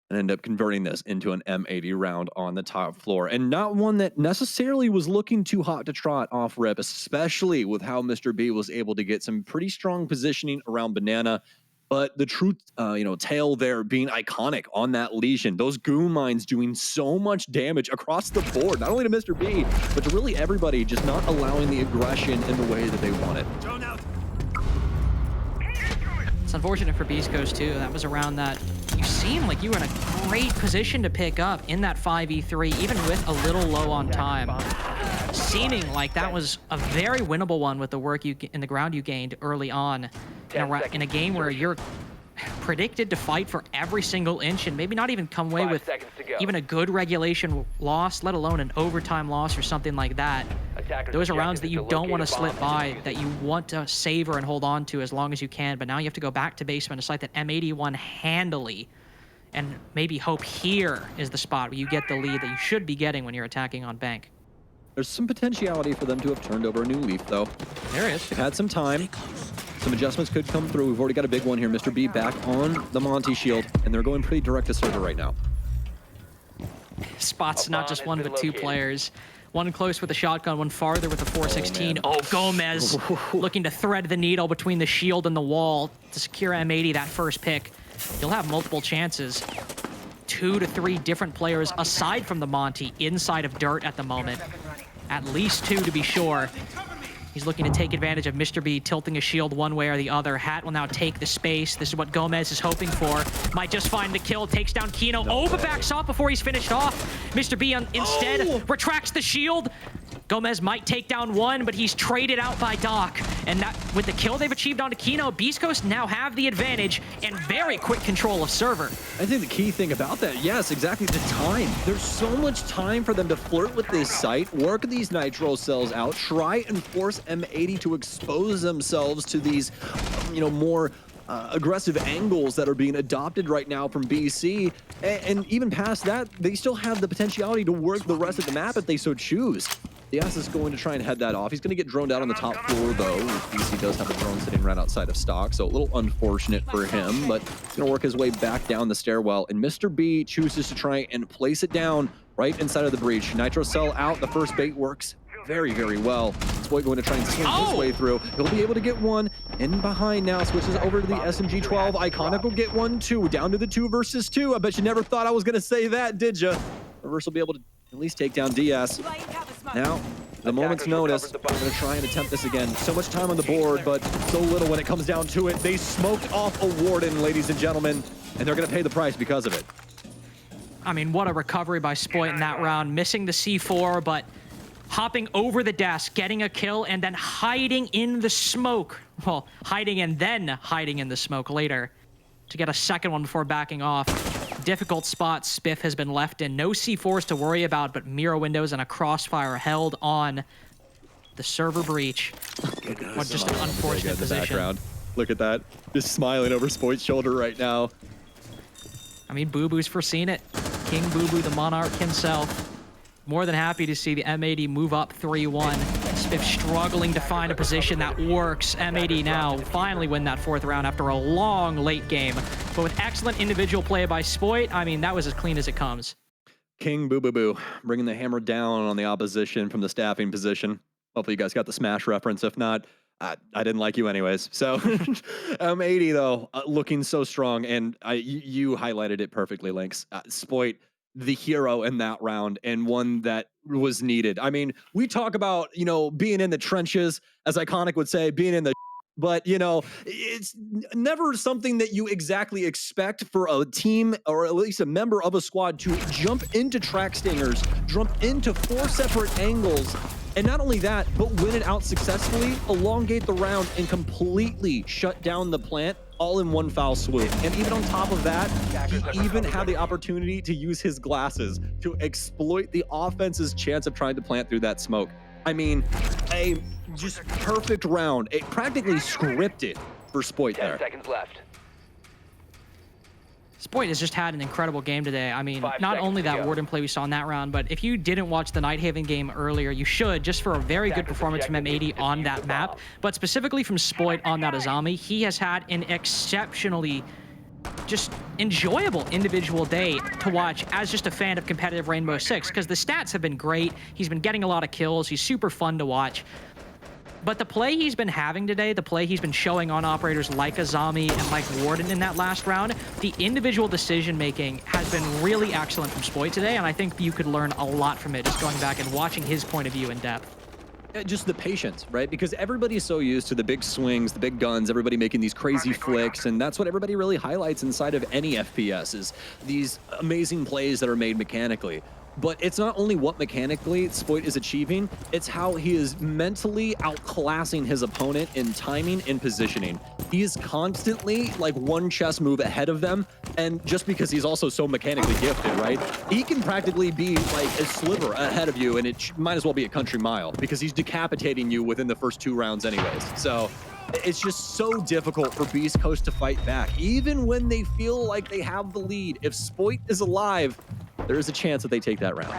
and end up converting this into an M80 round on the top floor. And not one that necessarily was looking too hot to trot off rip, especially with how Mr. B was able to get some pretty strong positioning around Banana. But the true, tale there being Iconic on that Legion. Those goo mines doing so much damage across the board, not only to Mr. B, but to really everybody, just not allowing the aggression in the way that they want it. It's unfortunate for Beastcoast too. That was a round that you seemed like you were in a great position to pick up in that 5v3, even with a little low on time. Seeming like that was a very winnable one with the work in the ground you gained early on in a game where you're predicted to fight for every single inch and maybe not even come away with even a good regulation loss, let alone an overtime loss or something like that. Those are rounds that you don't want to slip by, that you want to savor and hold on to as long as you can, but now you have to go back to basement, a site that M80 won handily, and maybe hope here is the spot where you get the lead that you should be getting when you're attacking on bank. There's some potentiality for them to have turned over a new leaf, though. There is. They've had some time. Some adjustments could come through. We've already got a big one here. Mr. B back on the Monty shield, and they're going pretty direct to server right now. Spots not just one, but 2 players. One close with the shotgun, one farther with the 416. Oh, Gomez looking to thread the needle between the shield and the wall to secure M80 that first pick. You'll have multiple chances. 2 to 3 different players aside from the Monty inside of dirt at the moment. At least 2 to be sure. He's looking to take advantage of Mr. B tilting his shield one way or the other. Hat will now take the space. This is what Gomez is hoping for. Might just find the kill. Takes down Kino. But backs off before he's finished off. Mr. B instead retracts the shield. Gomez might take down one, but he's traded out by Doc. And that, with the kill they've achieved onto Kino, Beastcoast now have the advantage and very quick control of server. I think the key thing about that, yes, exactly, the time. There's so much time for them to flirt with this site, work these nitro cells out, try and force M80 to expose themselves to these, more aggressive angles that are being adopted right now from BC. And even past that, they still have the potentiality to work the rest of the map if they so choose. Diaz is going to try and head that off. He's going to get droned out on the top floor, though. BC does have a drone sitting right outside of stock, so a little unfortunate for him, but he's going to work his way back down the stairwell. And Mr. B chooses to try and place it down right inside of the breach. Nitro cell out. The first bait works very, very well. Spoit going to try and swing his way through. He'll be able to get one. In behind now, switches over to the SMG-12. Iconic will get one, too. Down to the 2 versus 2. I bet you never thought I was going to say that, did you? Reverse will be able to at least take down Diaz. Now, the moment's notice, we're going to try and attempt this again. So much time on the board, but so little when it comes down to it. They smoked off a Warden, ladies and gentlemen, and they're going to pay the price because of it. I mean, what a recovery by Spoit in that round. Missing the C4, but hopping over the desk, getting a kill, and then hiding in the smoke. Well, hiding and then hiding in the smoke later to get a second one before backing off. Difficult spot Spiff has been left in. No C4s to worry about, but mirror windows and a crossfire held on the server breach. What just an unfortunate position. Background. Look at that. Just smiling over Spoit's shoulder right now. I mean, Boo Boo's foreseen it. King Boo Boo, the Monarch himself. More than happy to see the M80 move up 3-1. Spiff struggling to find a position that works. M80 now finally win that 4th round after a long late game. But with excellent individual play by Spoit, I mean, that was as clean as it comes. King Boo Boo Boo bringing the hammer down on the opposition from the staffing position. Hopefully you guys got the Smash reference. If not, I didn't like you anyways. So M80 though, looking so strong, and you highlighted it perfectly, Lynx. Spoit, the hero in that round, and one that was needed. I mean, we talk about, you know, being in the trenches, as Iconic would say, being in the but, you know, it's never something that you exactly expect for a team or at least a member of a squad to jump into track stingers, jump into 4 separate angles, and not only that, but win it out successfully, elongate the round, and completely shut down the plant all in one foul swoop. And even on top of that, he even had the opportunity to use his glasses to exploit the offense's chance of trying to plant through that smoke. I mean, a just perfect round. It practically scripted for Spoit there. 10 seconds left. Spoit has just had an incredible game today. I mean, not only that Warden play we saw in that round, but if you didn't watch the Nighthaven game earlier, you should, just for a very good performance from M80 on that map. But specifically from Spoit on that Azami, he has had an exceptionally just enjoyable individual day to watch as just a fan of competitive Rainbow Six, because the stats have been great. He's been getting a lot of kills. He's super fun to watch. But the play he's been having today, the play he's been showing on operators like Azami and like Warden in that last round, the individual decision-making has been really excellent from Spoit today, and I think you could learn a lot from it just going back and watching his point of view in depth. Just the patience, right? Because everybody's so used to the big swings, the big guns, everybody making these crazy flicks, and that's what everybody really highlights inside of any FPS is these amazing plays that are made mechanically. But it's not only what mechanically Spoit is achieving, it's how he is mentally outclassing his opponent in timing and positioning. He is constantly like one chess move ahead of them, and just because he's also so mechanically gifted, right? He can practically be like a sliver ahead of you, and it might as well be a country mile because he's decapitating you within the first 2 rounds anyways. So it's just so difficult for Beastcoast to fight back. Even when they feel like they have the lead, if Spoit is alive, there is a chance that they take that round.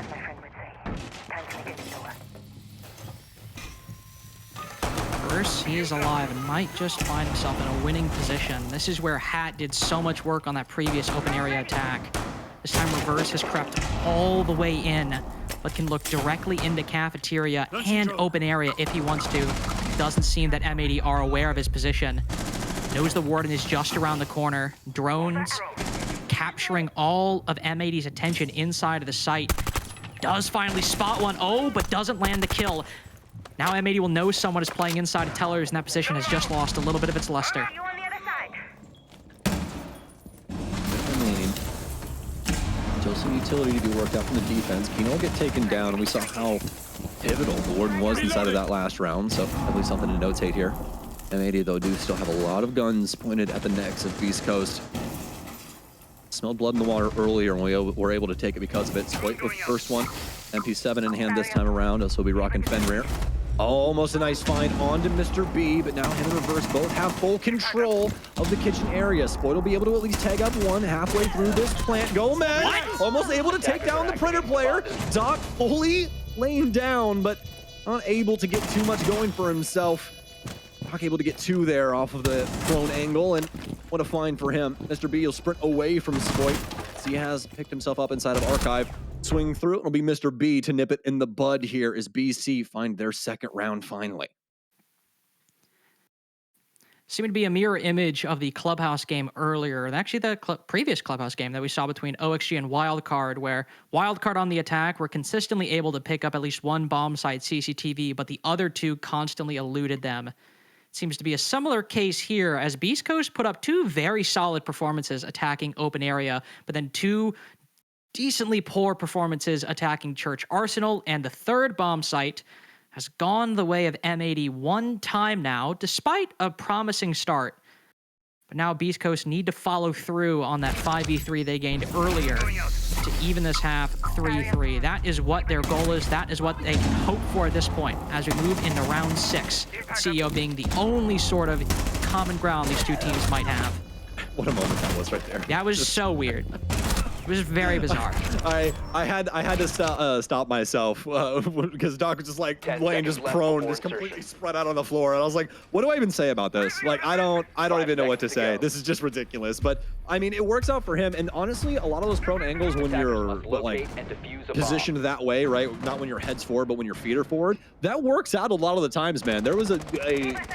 First, he is alive and might just find himself in a winning position. This is where Hat did so much work on that previous open area attack. This time Reverse has crept all the way in, but can look directly into cafeteria and open area if he wants to. Doesn't seem that M80 are aware of his position. Knows the Warden is just around the corner. Drones capturing all of M80's attention inside of the site. Does finally spot one. Oh, but doesn't land the kill. Now M80 will know someone is playing inside of Tellers, and that position has just lost a little bit of its luster. Still some utility to be worked out from the defense. Kino will get taken down, and we saw how pivotal the Warden was inside of that last round, so definitely something to notate here. M80, though, do still have a lot of guns pointed at the necks of Beastcoast. Smelled blood in the water earlier, and we were able to take it because of it. Spoit with the first one. MP7 in hand this time around, so we'll be rocking Fenrir. Almost a nice find onto Mr. B, but now him and Reverse both have full control of the kitchen area. Spoid will be able to at least tag up one halfway through this plant. Gomez almost able to take down the Printer player. Doc fully laying down, but not able to get too much going for himself. Doc able to get two there off of the prone angle, and what a find for him. Mr. B will sprint away from Spoit. He has picked himself up inside of Archive. Swing through, it'll be Mr. B to nip it in the bud here as BC find their second round finally. Seemed to be a mirror image of the Clubhouse game earlier, and actually the previous Clubhouse game that we saw between OXG and Wildcard, where Wildcard on the attack were consistently able to pick up at least one bomb site CCTV, but the other two constantly eluded them. Seems to be a similar case here, as Beastcoast put up two very solid performances attacking open area, but then two decently poor performances attacking Church Arsenal, and the third bomb site has gone the way of M80 one time now, despite a promising start. But now Beastcoast need to follow through on that 5v3 they gained earlier to even this half 3-3. That is what their goal is. That is what they can hope for at this point as we move into round 6. CEO being the only sort of common ground these two teams might have. What a moment that was right there. That was so weird. It was very bizarre. I had to stop myself because Doc was just like laying just prone, just completely spread out on the floor, and I was like, what do I even say about this? Like, I don't even know what to say. This is just ridiculous. But I mean, it works out for him, and honestly, a lot of those prone angles when you're like positioned that way, right? Not when your head's forward, but when your feet are forward, that works out a lot of the times, man. There was a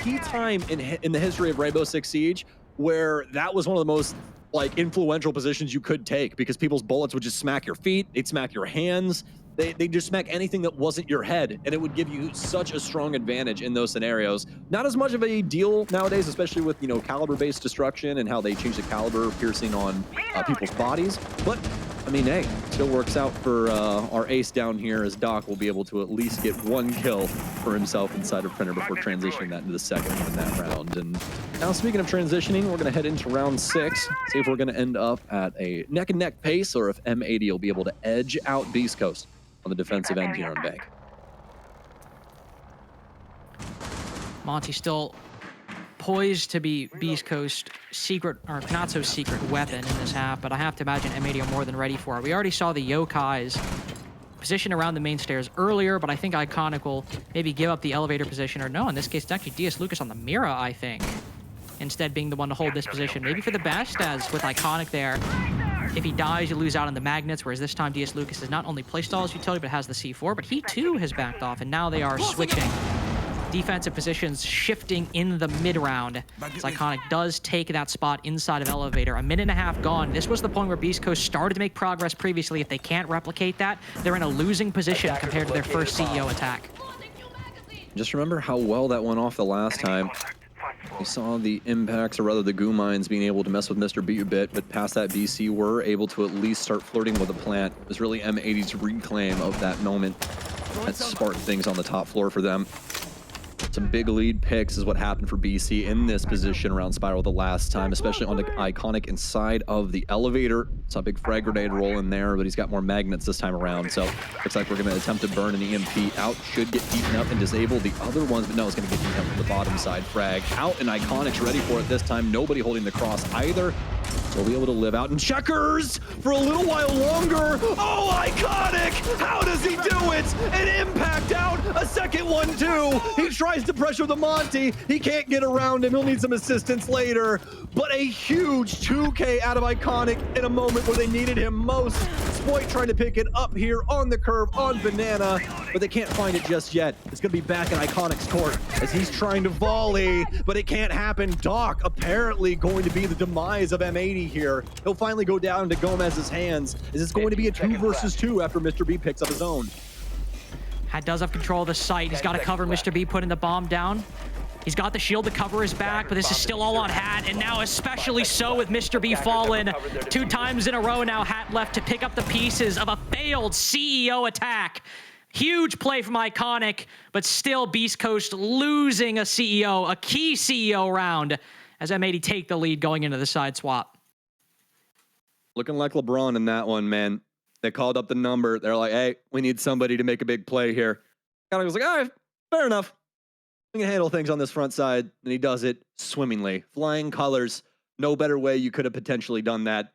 key time in the history of Rainbow Six Siege where that was one of the most like influential positions you could take, because people's bullets would just smack your feet, they'd smack your hands, they just smack anything that wasn't your head, and it would give you such a strong advantage in those scenarios. Not as much of a deal nowadays, especially with, you know, caliber-based destruction and how they change the caliber piercing on people's bodies, but I mean, hey, still works out for our ace down here, as Doc will be able to at least get one kill for himself inside of Printer before transitioning that into the second one in that round. And now, speaking of transitioning, we're going to head into round 6, see if we're going to end up at a neck-and-neck pace, or if M80 will be able to edge out Beastcoast on the defensive end here on Bank. Monty still poised to be Beastcoast's secret, or not so secret, weapon in this half, but I have to imagine M80 are more than ready for it. We already saw the Yokai's position around the main stairs earlier, but I think Iconic will maybe give up the elevator position, or no, in this case, it's actually DS Lucas on the Mira, I think, instead being the one to hold this position. Maybe for the best, as with Iconic there, if he dies, you lose out on the magnets, whereas this time DS Lucas is not only playstyle as utility, but has the C4, but he too has backed off, and now they are switching. Defensive positions shifting in the mid-round. As Iconic does take that spot inside of elevator. A minute and a half gone. This was the point where Beastcoast started to make progress previously. If they can't replicate that, they're in a losing position compared to their first CEO attack. Just remember how well that went off the last time. We saw the impacts, or rather the goo mines, being able to mess with Mr. B a bit, but past that, BC were able to at least start flirting with the plant. It was really M80's reclaim of that moment that sparked things on the top floor for them. Some big lead picks is what happened for BC in this position around Spiral the last time, especially on the Iconic inside of the elevator. Saw a big frag grenade roll in there, but he's got more magnets this time around. So looks like we're going to attempt to burn an EMP out. Should get eaten up and disable the other ones, but no, it's going to get eaten up from the bottom side. Frag out, and Iconic's ready for it this time. Nobody holding the cross either. So we'll be able to live out in checkers for a little while longer. Oh, Iconic! How does he do it? An impact out, a second one too. He tries to pressure the Monty. He can't get around him. He'll need some assistance later. But a huge 2K out of Iconic in a moment where they needed him most. Spoit trying to pick it up here on the curve on Banana, but they can't find it just yet. It's going to be back in Iconic's court as he's trying to volley, but it can't happen. Doc apparently going to be the demise of M80 here. He'll finally go down into Gomez's hands. Is this going to be a 2 versus 2 after Mr. B picks up his own? Hat does have control of the site. He's got to cover Mr. B putting the bomb down. He's got the shield to cover his back, but this is still all on Hat, and now especially so with Mr. B fallen. 2 times in a row now, Hat left to pick up the pieces of a failed CEO attack. Huge play from Iconic, but still Beastcoast losing a CEO, a key CEO round, as M80 take the lead going into the side swap. Looking like LeBron in that one, man. They called up the number. They're like, hey, we need somebody to make a big play here. Iconic was like, all right, Fair enough. He can handle things on this front side, and he does it swimmingly. Flying colors, no better way you could have potentially done that.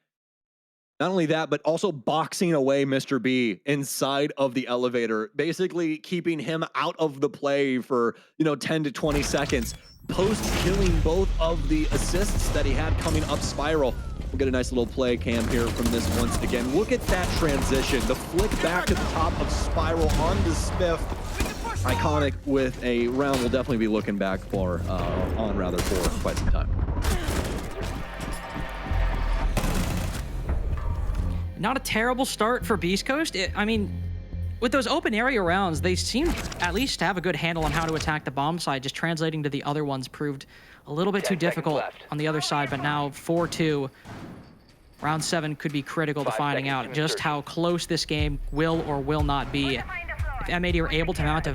Not only that, but also boxing away Mr. B inside of the elevator, basically keeping him out of the play for, 10 to 20 seconds, post-killing both of the assists that he had coming up Spiral. We'll get a nice little play cam here from this once again. Look at that transition. The flick back to the top of Spiral onto Spiff. Iconic with a round we'll definitely be looking back for, for quite some time. Not a terrible start for Beastcoast. I mean, with those open area rounds, they seem at least to have a good handle on how to attack the bomb side. Just translating to the other ones proved a little bit too difficult on the other side, but now 4-2. Round 7 could be critical to finding out just how close this game will or will not be. If M80 are able to mount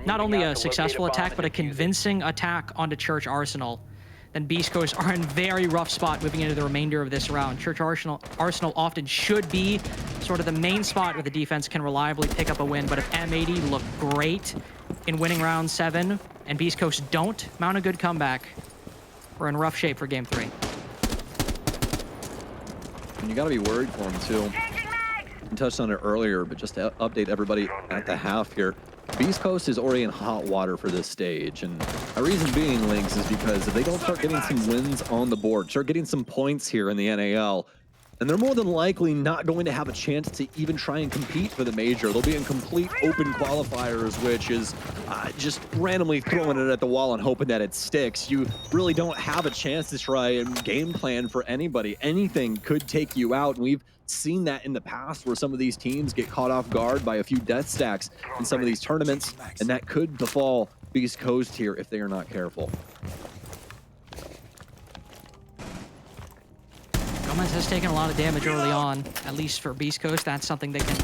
not only a successful attack, but a convincing attack onto Church Arsenal, then Beast Coast are in very rough spot moving into the remainder of this round. Church Arsenal often should be sort of the main spot where the defense can reliably pick up a win, but if M80 look great in winning round 7 and Beast Coast don't mount a good comeback, we're in rough shape for game 3. And you got to be worried for him too. I touched on it earlier, but just to update everybody at the half here, Beast Coast is already in hot water for this stage, and a reason being, Lynx, is because if they don't start getting some wins on the board, start getting some points here in the NAL, and they're more than likely not going to have a chance to even try and compete for the major. They'll be in complete open qualifiers, which is just randomly throwing it at the wall and hoping that it sticks. You really don't have a chance to try and game plan for anybody. Anything could take you out, and we've seen that in the past where some of these teams get caught off guard by a few death stacks in some of these tournaments, and that could befall Beast Coast here if they are not careful. Gomez has taken a lot of damage early on, at least for Beast Coast. That's something they can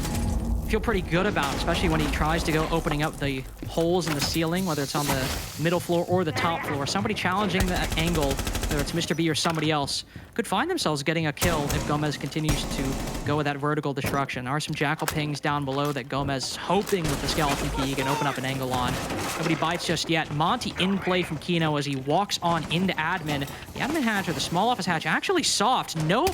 feel pretty good about, especially when he tries to go opening up the holes in the ceiling, whether it's on the middle floor or the top floor. Somebody challenging that angle, whether it's Mr. B or somebody else, could find themselves getting a kill if Gomez continues to go with that vertical destruction. There are some Jackal pings down below that Gomez is hoping with the Skeleton Key he can open up an angle on. Nobody bites just yet. Monty in play from Kino as he walks on into admin. The admin hatch or the small office hatch actually soft. No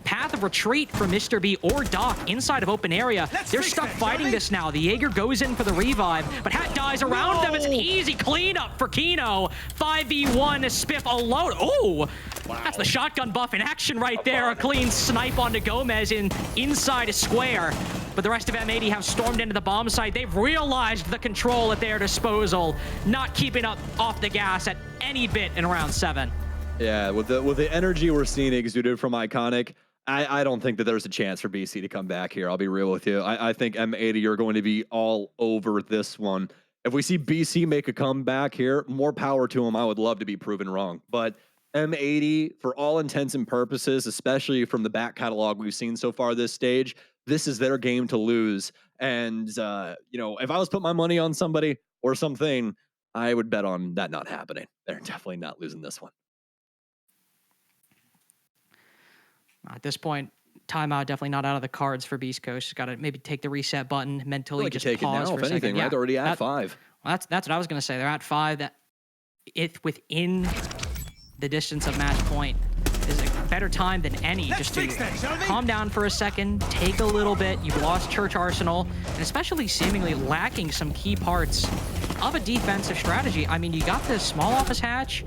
path of retreat for Mr. B or Doc inside of open area. They're stuck fighting this now. The Jaeger goes in for the revive, but Hat dies around them. It's an easy cleanup for Kino. 5v1 Spiff alone. Oh, that's the shotgun buff in action right there. A clean snipe onto Gomez inside a square. But the rest of M80 have stormed into the bomb site. They've realized the control at their disposal, not keeping up off the gas at any bit in round 7. Yeah, with the energy we're seeing exuded from Iconic, I don't think that there's a chance for BC to come back here. I'll be real with you. I think M80 are going to be all over this one. If we see BC make a comeback here, more power to them. I would love to be proven wrong. But M80, for all intents and purposes, especially from the back catalog we've seen so far this stage, this is their game to lose. And, if I was to put my money on somebody or something, I would bet on that not happening. They're definitely not losing this one. At this point, timeout definitely not out of the cards for Beast Coast. Got to maybe take the reset button mentally, just take pause it now, for a if anything, second. right? Yeah, They're already at 5. Well, that's what I was going to say. They're at 5. That it's within the distance of match point is a better time than any. Just to calm down for a second, take a little bit. You've lost Church Arsenal, and especially seemingly lacking some key parts of a defensive strategy. I mean, you got this small office hatch.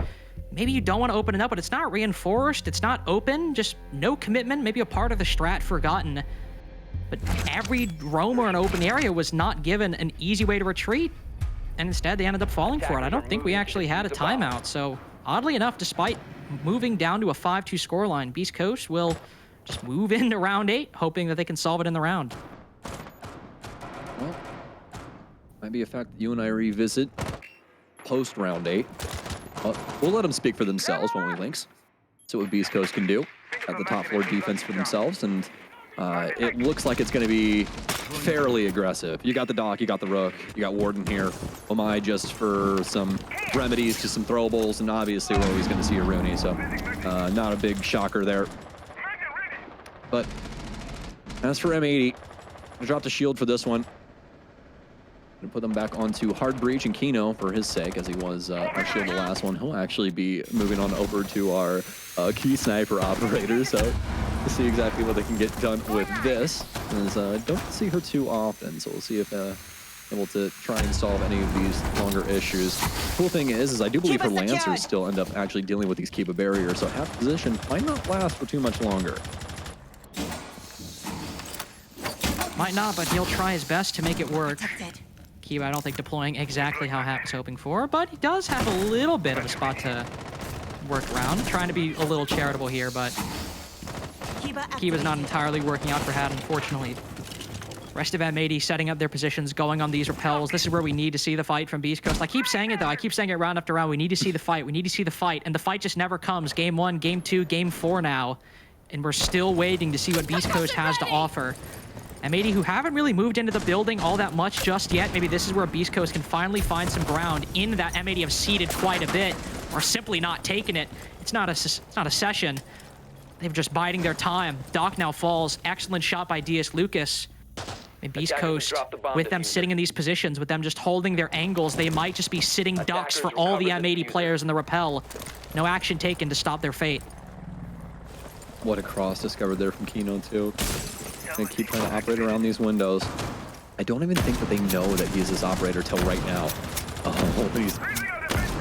Maybe you don't want to open it up, but it's not reinforced. It's not open. Just no commitment. Maybe a part of the strat forgotten. But every roamer in open area was not given an easy way to retreat. And instead, they ended up falling for it. I don't think we actually had a timeout. So oddly enough, despite moving down to a 5-2 scoreline, Beast Coast will just move into round 8, hoping that they can solve it in the round. Well, might be a fact that you and I revisit post round 8. We'll let them speak for themselves when we links. See what Beast Coast can do at the top floor defense for themselves, and it looks like it's going to be fairly aggressive. You got the Doc, you got the Rook, you got Warden here. Omai just for some remedies to some throwables, and obviously we're always going to see a Rooney, so not a big shocker there. But as for M80, I dropped a shield for this one. Gonna put them back onto Hard Breach and Kino for his sake, as he was actually the last one. He'll actually be moving on over to our key sniper operator, so to see exactly what they can get done with this. As don't see her too often, so we'll see if able to try and solve any of these longer issues. Cool thing is I do believe her Lancers still end up actually dealing with these Kiba barriers, so half position might not last for too much longer. Might not, but he'll try his best to make it work. Kiba, I don't think deploying exactly how Hat was hoping for, but he does have a little bit of a spot to work around. Trying to be a little charitable here, but Kiba's not entirely working out for Hat, unfortunately. Rest of M80 setting up their positions, going on these repels. This is where we need to see the fight from Beastcoast. I keep saying it, though. I keep saying it round after round. We need to see the fight. We need to see the fight, and the fight just never comes. Game 1, Game 2, Game 4 now, and we're still waiting to see what Beastcoast has to offer. M80, who haven't really moved into the building all that much just yet. Maybe this is where Beastcoast can finally find some ground. In that M80 have seeded quite a bit, or simply not taken it. It's not a session. They're just biding their time. Doc now falls. Excellent shot by DS Lucas. And Beastcoast, with them sitting in these positions, with them just holding their angles, they might just be sitting ducks for all the M80 players in the rappel. No action taken to stop their fate. What a cross discovered there from Kino, too. They keep trying to operate around these windows. I don't even think that they know that he's his operator till right now. Oh, he's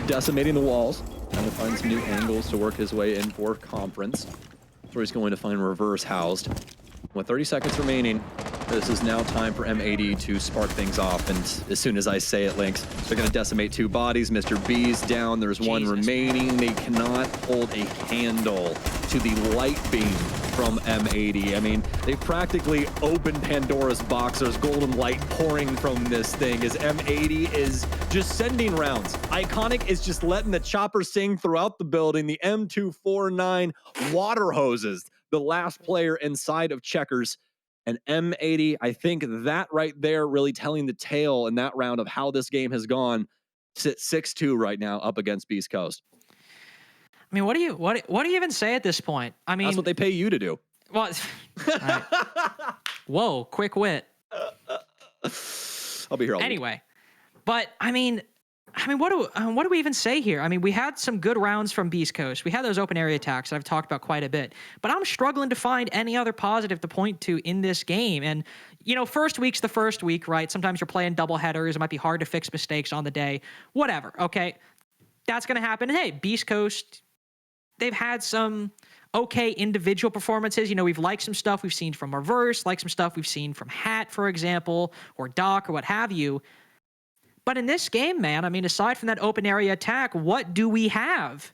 decimating the walls, trying to find some new angles to work his way in for conference. That's where he's going to find reverse housed. With 30 seconds remaining, this is now time for M80 to spark things off, and as soon as I say it, Lynx, they're going to decimate 2 bodies. Mr. B's down. There's one remaining. They cannot hold a candle to the light beam from M80. I mean, they practically opened Pandora's box. There's golden light pouring from this thing as M80 is just sending rounds. Iconic is just letting the chopper sing throughout the building. The M249 water hoses the last player inside of Checkers. And M80, I think that right there really telling the tale in that round of how this game has gone. Sit 6-2 right now up against Beastcoast. I mean, what do you even say at this point? I mean, that's what they pay you to do. Well, right. Whoa, quick wit. I'll be here all anyway. But I mean, what do we even say here? I mean, we had some good rounds from Beastcoast. We had those open area attacks that I've talked about quite a bit. But I'm struggling to find any other positive to point to in this game. And, you know, first week's the first week, right? Sometimes you're playing double headers. It might be hard to fix mistakes on the day. Whatever, okay? That's going to happen. And hey, Beastcoast, they've had some okay individual performances. You know, we've liked some stuff we've seen from Reverse, like some stuff we've seen from Hat, for example, or Doc, or what have you. But in this game, man, I mean, aside from that open area attack, what do we have?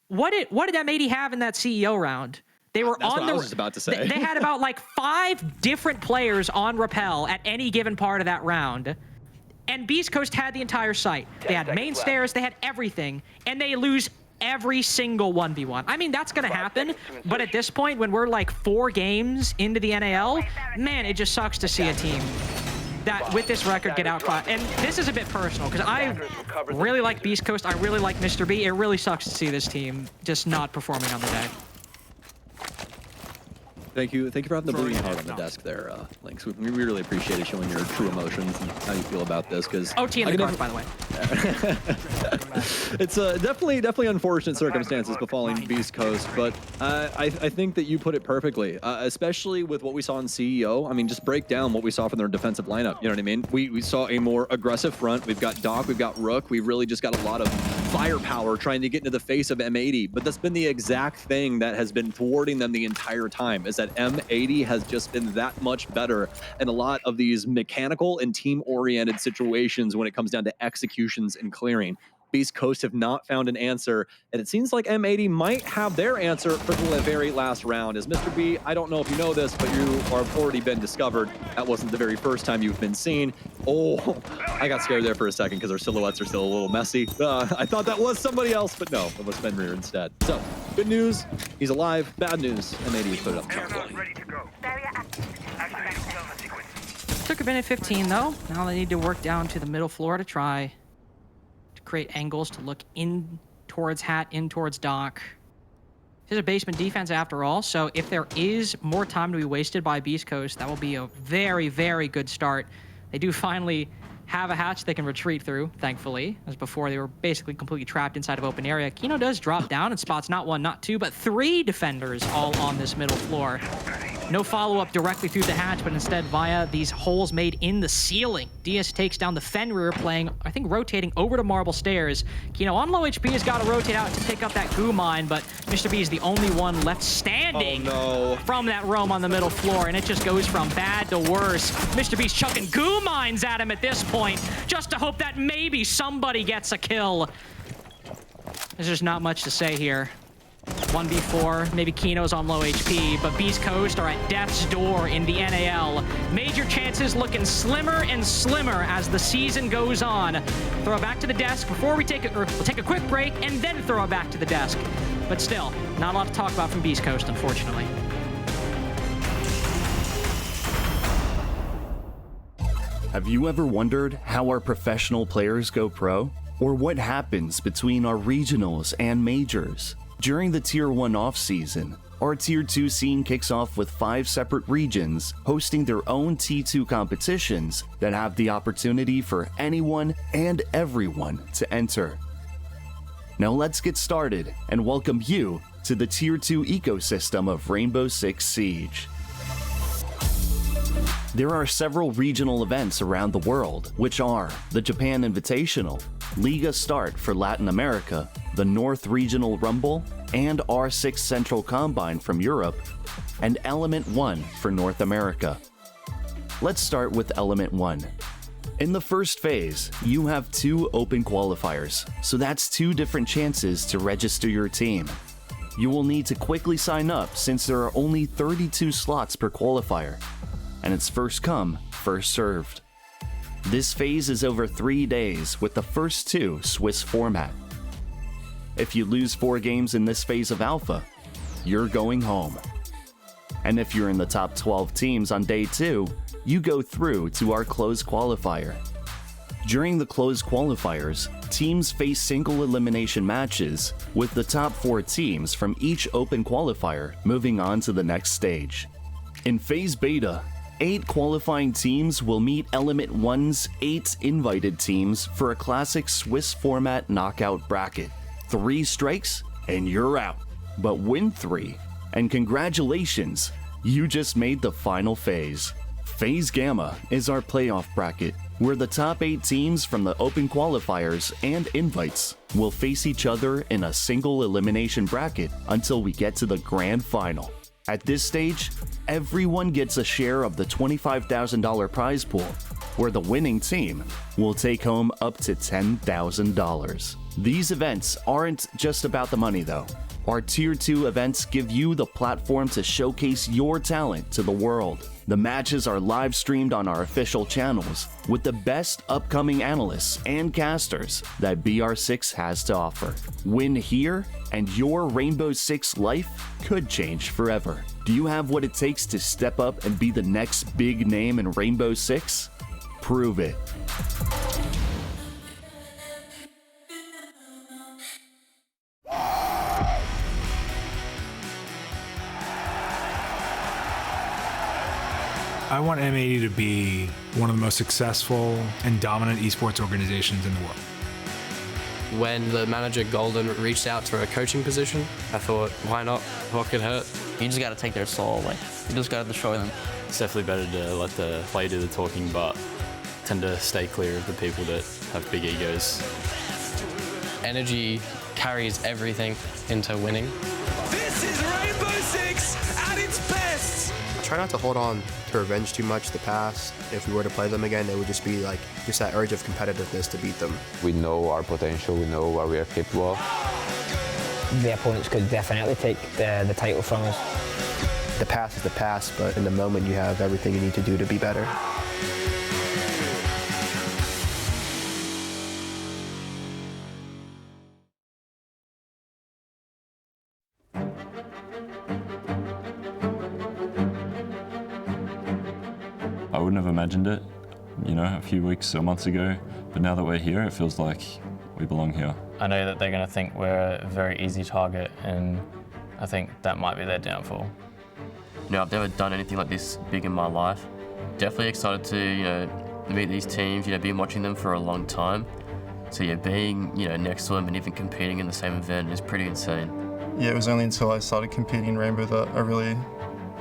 What did M80 have in that CEO round? They were That's on what the. I was just about to say. They had about like 5 different players on rappel at any given part of that round. And Beastcoast had the entire site. They had main stairs, they had everything, and they lose every single 1v1. I mean, that's going to happen, but at this point, when we're like 4 games into the NAL, man, it just sucks to see a team that with this record get outclassed. And this is a bit personal because I really like Beastcoast. I really like Mr. B. It really sucks to see this team just not performing on the day. Thank you for having the bleeding heart on the desk there, Lynx. We really appreciate it, showing your true emotions and how you feel about this. Because OT in the cards, by the way. It's definitely unfortunate circumstances befalling Beastcoast, but I think that you put it perfectly, especially with what we saw in CEO. I mean, just break down what we saw from their defensive lineup. You know what I mean? We saw a more aggressive front. We've got Doc, we've got Rook. We've really just got a lot of firepower trying to get into the face of M80, but that's been the exact thing that has been thwarting them the entire time, is that M80 has just been that much better in a lot of these mechanical and team-oriented situations when it comes down to executions and clearing. Beastcoast have not found an answer, and it seems like M80 might have their answer for the very last round. As Mr. B, I don't know if you know this, but you have already been discovered. That wasn't the very first time you've been seen. Oh, I got scared there for a second because our silhouettes are still a little messy. I thought that was somebody else, but no, it was Fenrir instead. So, good news, he's alive. Bad news, M80 put it up top 20. Took a minute 15 though. Now they need to work down to the middle floor to try to create angles to look in towards Hat, in towards Doc. This is a basement defense after all, so if there is more time to be wasted by Beastcoast, that will be a very, very good start. They do finally have a hatch they can retreat through, thankfully, as before they were basically completely trapped inside of open area. Kino does drop down and spots not one, not two, but 3 defenders all on this middle floor. No follow-up directly through the hatch, but instead via these holes made in the ceiling. DS takes down the Fenrir, playing, I think, rotating over to Marble Stairs. Kino on low HP has got to rotate out to pick up that goo mine, but Mr. B is the only one left standing from that roam on the middle floor, and it just goes from bad to worse. Mr. B's chucking goo mines at him at this point, just to hope that maybe somebody gets a kill. There's just not much to say here. 1v4, maybe Kino's on low HP, but Beastcoast are at death's door in the NAL. Major chances looking slimmer and slimmer as the season goes on. Throw it back to the desk before we take it, or we'll take a quick break and then throw it back to the desk. But still, not a lot to talk about from Beastcoast, unfortunately. Have you ever wondered how our professional players go pro? Or what happens between our regionals and majors? During the Tier 1 off-season, our Tier 2 scene kicks off with 5 separate regions hosting their own T2 competitions that have the opportunity for anyone and everyone to enter. Now let's get started and welcome you to the Tier 2 ecosystem of Rainbow Six Siege. There are several regional events around the world, which are the Japan Invitational, Liga Start for Latin America, the North Regional Rumble, and R6 Central Combine from Europe, and Element 1 for North America. Let's start with Element 1. In the first phase, you have 2 open qualifiers, so that's 2 different chances to register your team. You will need to quickly sign up since there are only 32 slots per qualifier, and it's first come, first served. This phase is over 3 days with the first 2 Swiss format. If you lose 4 games in this phase of Alpha, you're going home. And if you're in the top 12 teams on day 2, you go through to our closed qualifier. During the closed qualifiers, teams face single elimination matches, with the top 4 teams from each open qualifier moving on to the next stage. In phase beta, 8 qualifying teams will meet Element 1's 8 invited teams for a classic Swiss format knockout bracket. 3 strikes and you're out, but win 3, and congratulations, you just made the final phase. Phase Gamma is our playoff bracket, where the top 8 teams from the open qualifiers and invites will face each other in a single elimination bracket until we get to the grand final. At this stage, everyone gets a share of the $25,000 prize pool, where the winning team will take home up to $10,000. These events aren't just about the money though. Our Tier 2 events give you the platform to showcase your talent to the world. The matches are live streamed on our official channels with the best upcoming analysts and casters that BR6 has to offer. Win here and your Rainbow Six life could change forever. Do you have what it takes to step up and be the next big name in Rainbow Six? Prove it. I want M80 to be one of the most successful and dominant esports organizations in the world. When the manager Golden reached out to a coaching position, I thought, why not? What could hurt? You just got to take their soul. Like, you just got to destroy them. It's definitely better to let the player do the talking, but tend to stay clear of the people that have big egos. Energy carries everything into winning. This is Rainbow Six at its best! Try not to hold on to revenge too much the past. If we were to play them again, it would just be like just that urge of competitiveness to beat them. We know our potential, we know what we are capable of. The opponents could definitely take the title from us. The past is the past, but in the moment you have everything you need to do to be better. I wouldn't have imagined it, you know, a few weeks or months ago, but now that we're here, it feels like we belong here. I know that they're going to think we're a very easy target, and I think that might be their downfall. You know, I've never done anything like this big in my life. Definitely excited to, meet these teams, been watching them for a long time. So yeah, being, next to them and even competing in the same event is pretty insane. Yeah, it was only until I started competing in Rainbow that I really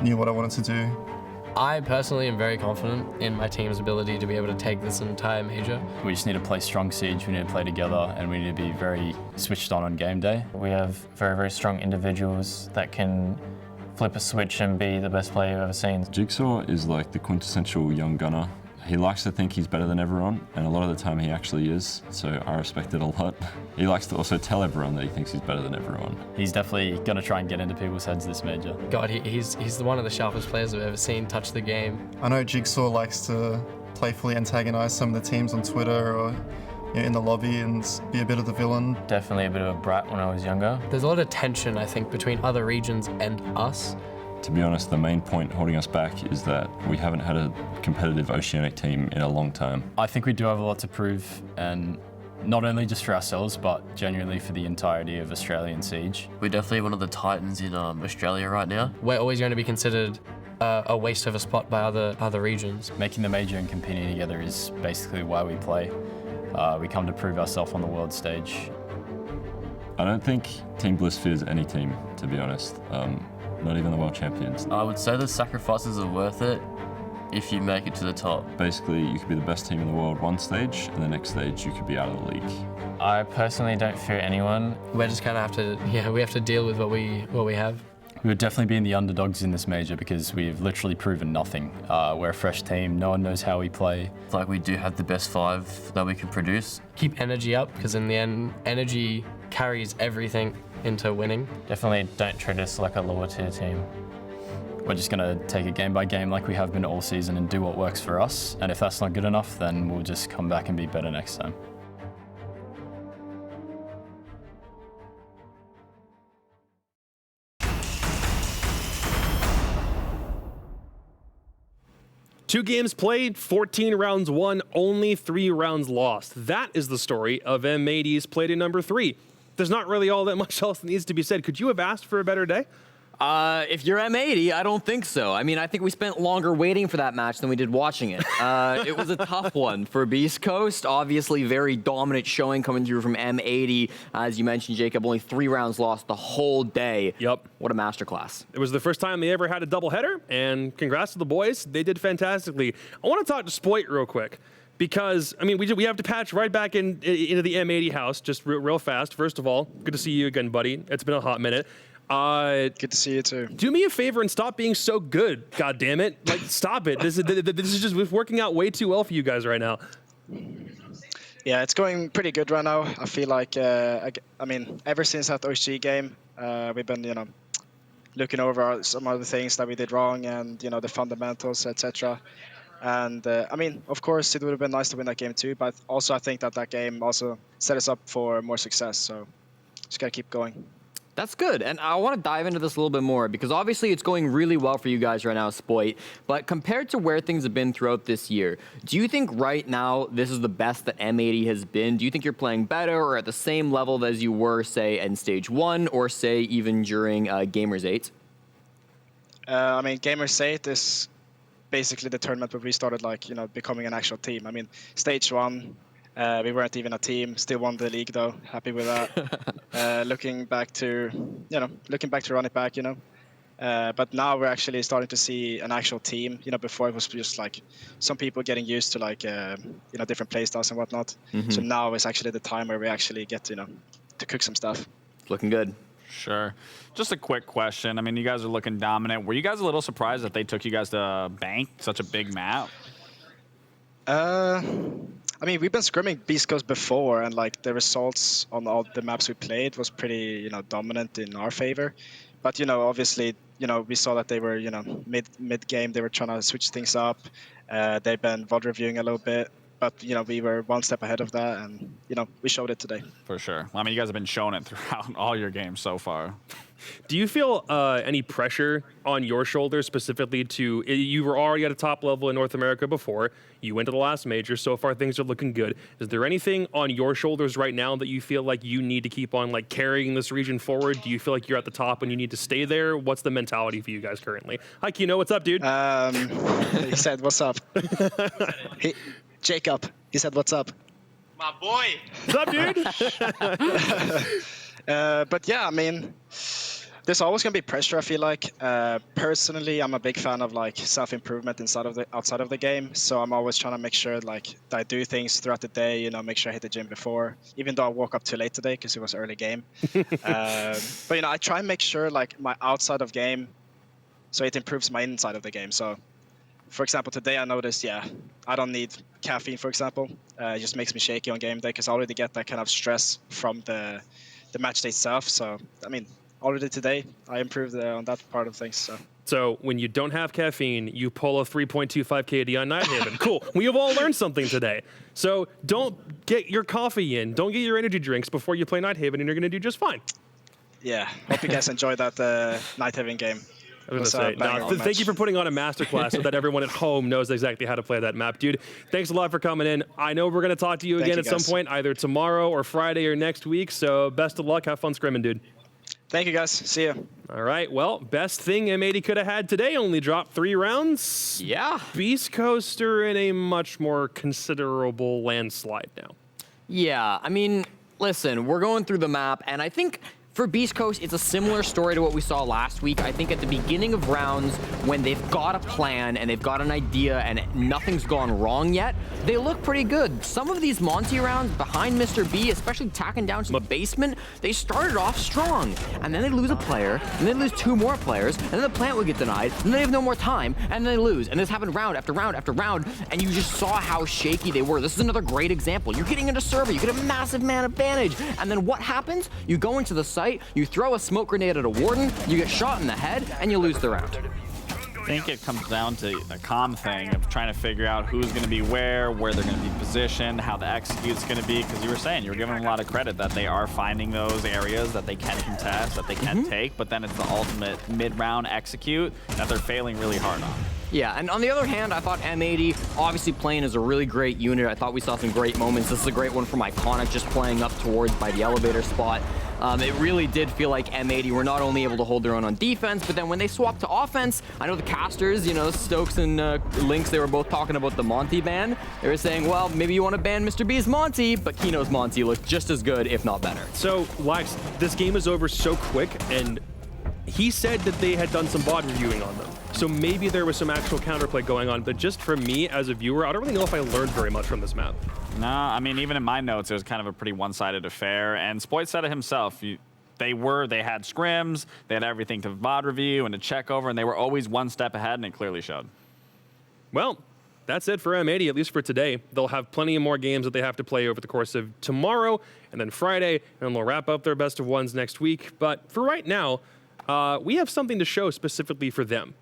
knew what I wanted to do. I personally am very confident in my team's ability to be able to take this entire major. We just need to play strong Siege, we need to play together, and we need to be very switched on game day. We have very, very strong individuals that can flip a switch and be the best player you've ever seen. Jigsaw is like the quintessential young gunner. He likes to think he's better than everyone, and a lot of the time he actually is, so I respect it a lot. He likes to also tell everyone that he thinks he's better than everyone. He's definitely going to try and get into people's heads this major. God, he's one of the sharpest players I've ever seen touch the game. I know Jigsaw likes to playfully antagonize some of the teams on Twitter or in the lobby and be a bit of the villain. Definitely a bit of a brat when I was younger. There's a lot of tension, I think, between other regions and us. To be honest, the main point holding us back is that we haven't had a competitive Oceanic team in a long time. I think we do have a lot to prove, and not only just for ourselves, but genuinely for the entirety of Australian Siege. We're definitely one of the titans in Australia right now. We're always going to be considered a waste of a spot by other regions. Making the major and competing together is basically why we play. We come to prove ourselves on the world stage. I don't think Team Bliss fears any team, to be honest. Not even the world champions. I would say the sacrifices are worth it if you make it to the top. Basically, you could be the best team in the world one stage, and the next stage you could be out of the league. I personally don't fear anyone. We just kind of have to, we have to deal with what we have. We would definitely be in the underdogs in this major because we've literally proven nothing. We're a fresh team, no one knows how we play. It's like we do have the best 5 that we can produce. Keep energy up, because in the end, energy carries everything into winning. Definitely don't treat us like a lower tier team. We're just going to take it game by game like we have been all season and do what works for us. And if that's not good enough, then we'll just come back and be better next time. Two games played, 14 rounds won, only 3 rounds lost. That is the story of M80's play to number 3. There's not really all that much else that needs to be said. Could you have asked for a better day? If you're M80, I don't think so. I mean, I think we spent longer waiting for that match than we did watching it. It was a tough one for Beastcoast. Obviously, very dominant showing coming through from M80. As you mentioned, Jacob, only 3 rounds lost the whole day. Yep. What a masterclass. It was the first time they ever had a doubleheader, and congrats to the boys. They did fantastically. I want to talk to Spoit real quick. Because, I mean, we have to patch right back into the M80 house just real fast. First of all, good to see you again, buddy. It's been a hot minute. Good to see you too. Do me a favor and stop being so good. God damn it! Like, stop it. This is just working out way too well for you guys right now. Yeah, it's going pretty good right now. I feel like, I mean, ever since that OG game, we've been, looking over some of the things that we did wrong and, the fundamentals, etc. And I mean, of course, it would have been nice to win that game too, but also I think that game also set us up for more success. So just gotta keep going. That's good, and I want to dive into this a little bit more because obviously it's going really well for you guys right now, Spoit, but compared to where things have been throughout this year, do you think right now this is the best that M80 has been? Do you think you're playing better or at the same level as you were, say, in Stage 1 or, say, even during Gamers 8? I mean, Gamers 8 is basically the tournament where we started, becoming an actual team. I mean, Stage 1, we weren't even a team. Still won the league though. Happy with that. Looking back to run it back, but now we're actually starting to see an actual team. Before it was just some people getting used to different play styles and whatnot. Mm-hmm. So now is actually the time where we actually get to cook some stuff. Looking good. Sure. Just a quick question. I mean, you guys are looking dominant. Were you guys a little surprised that they took you guys to Bank, such a big map? I mean, we've been scrimming Beastcoast before, and the results on all the maps we played was pretty, dominant in our favor. But obviously, we saw that they were, mid game, they were trying to switch things up. They've been VOD reviewing a little bit, but we were one step ahead of that, and we showed it today. For sure. I mean, you guys have been showing it throughout all your games so far. Do you feel any pressure on your shoulders specifically you were already at a top level in North America before, you went to the last major, so far things are looking good. Is there anything on your shoulders right now that you feel like you need to keep on carrying this region forward? Do you feel like you're at the top and you need to stay there? What's the mentality for you guys currently? Hi, Kino, what's up, dude? He said, what's up? Jacob. He said, "What's up?" My boy. What's up, dude? But yeah, I mean, there's always gonna be pressure. I feel like personally, I'm a big fan of like self-improvement outside of the game. So I'm always trying to make sure like that I do things throughout the day. You know, make sure I hit the gym before, even though I woke up too late today because it was early game. But you know, I try and make sure like my outside of game, so it improves my inside of the game. So, for example, today I noticed, I don't need caffeine, for example. It just makes me shaky on game day because I already get that kind of stress from the match day itself. So, I mean, already today, I improved on that part of things. So when you don't have caffeine, you pull a 3.25 KD on Nighthaven. Cool. We have all learned something today. So don't get your coffee in. Don't get your energy drinks before you play Nighthaven, and you're going to do just fine. Yeah. Hope you guys enjoyed that Nighthaven game. I was going to say, thank you for putting on a masterclass so that everyone at home knows exactly how to play that map. Dude, thanks a lot for coming in. I know we're going to talk to you again at some point, either tomorrow or Friday or next week. So best of luck. Have fun scrimming, dude. Thank you, guys. See you. All right. Well, best thing M80 could have had today, only dropped 3 rounds. Yeah. Beastcoast are in a much more considerable landslide now. Yeah, I mean, listen, we're going through the map, and I think for Beastcoast, it's a similar story to what we saw last week. I think at the beginning of rounds, when they've got a plan and they've got an idea and nothing's gone wrong yet, they look pretty good. Some of these Monty rounds behind Mr. B, especially tacking down to the basement, they started off strong. And then they lose a player, and then they lose 2 more players, and then the plant will get denied, and then they have no more time, and then they lose. And this happened round after round after round, and you just saw how shaky they were. This is another great example. You're getting into server, you get a massive man advantage, and then what happens? You go into the site, you throw a smoke grenade at a warden, you get shot in the head, and you lose the round. I think it comes down to the comm thing of trying to figure out who's going to be where they're going to be positioned, how the execute's going to be, because you were saying, you were giving them a lot of credit that they are finding those areas that they can contest, that they can take, but then it's the ultimate mid-round execute that they're failing really hard on. Yeah, and on the other hand, I thought M80, obviously playing as a really great unit. I thought we saw some great moments. This is a great one from Iconic, just playing up towards by the elevator spot. It really did feel like M80 were not only able to hold their own on defense, but then when they swapped to offense, I know the casters, you know, Stokes and Lynx, they were both talking about the Monty ban. They were saying, well, maybe you want to ban Mr. B's Monty, but Kino's Monty looked just as good, if not better. So, Wax, this game is over so quick, and he said that they had done some VOD reviewing on them. So maybe there was some actual counterplay going on, but just for me as a viewer, I don't really know if I learned very much from this map. No, I mean, even in my notes, it was kind of a pretty one-sided affair, and Spoit said it himself. They had scrims, they had everything to VOD review and to check over, and they were always one step ahead, and it clearly showed. Well, that's it for M80, at least for today. They'll have plenty of more games that they have to play over the course of tomorrow and then Friday, and they'll wrap up their best of ones next week. But for right now, we have something to show specifically for them.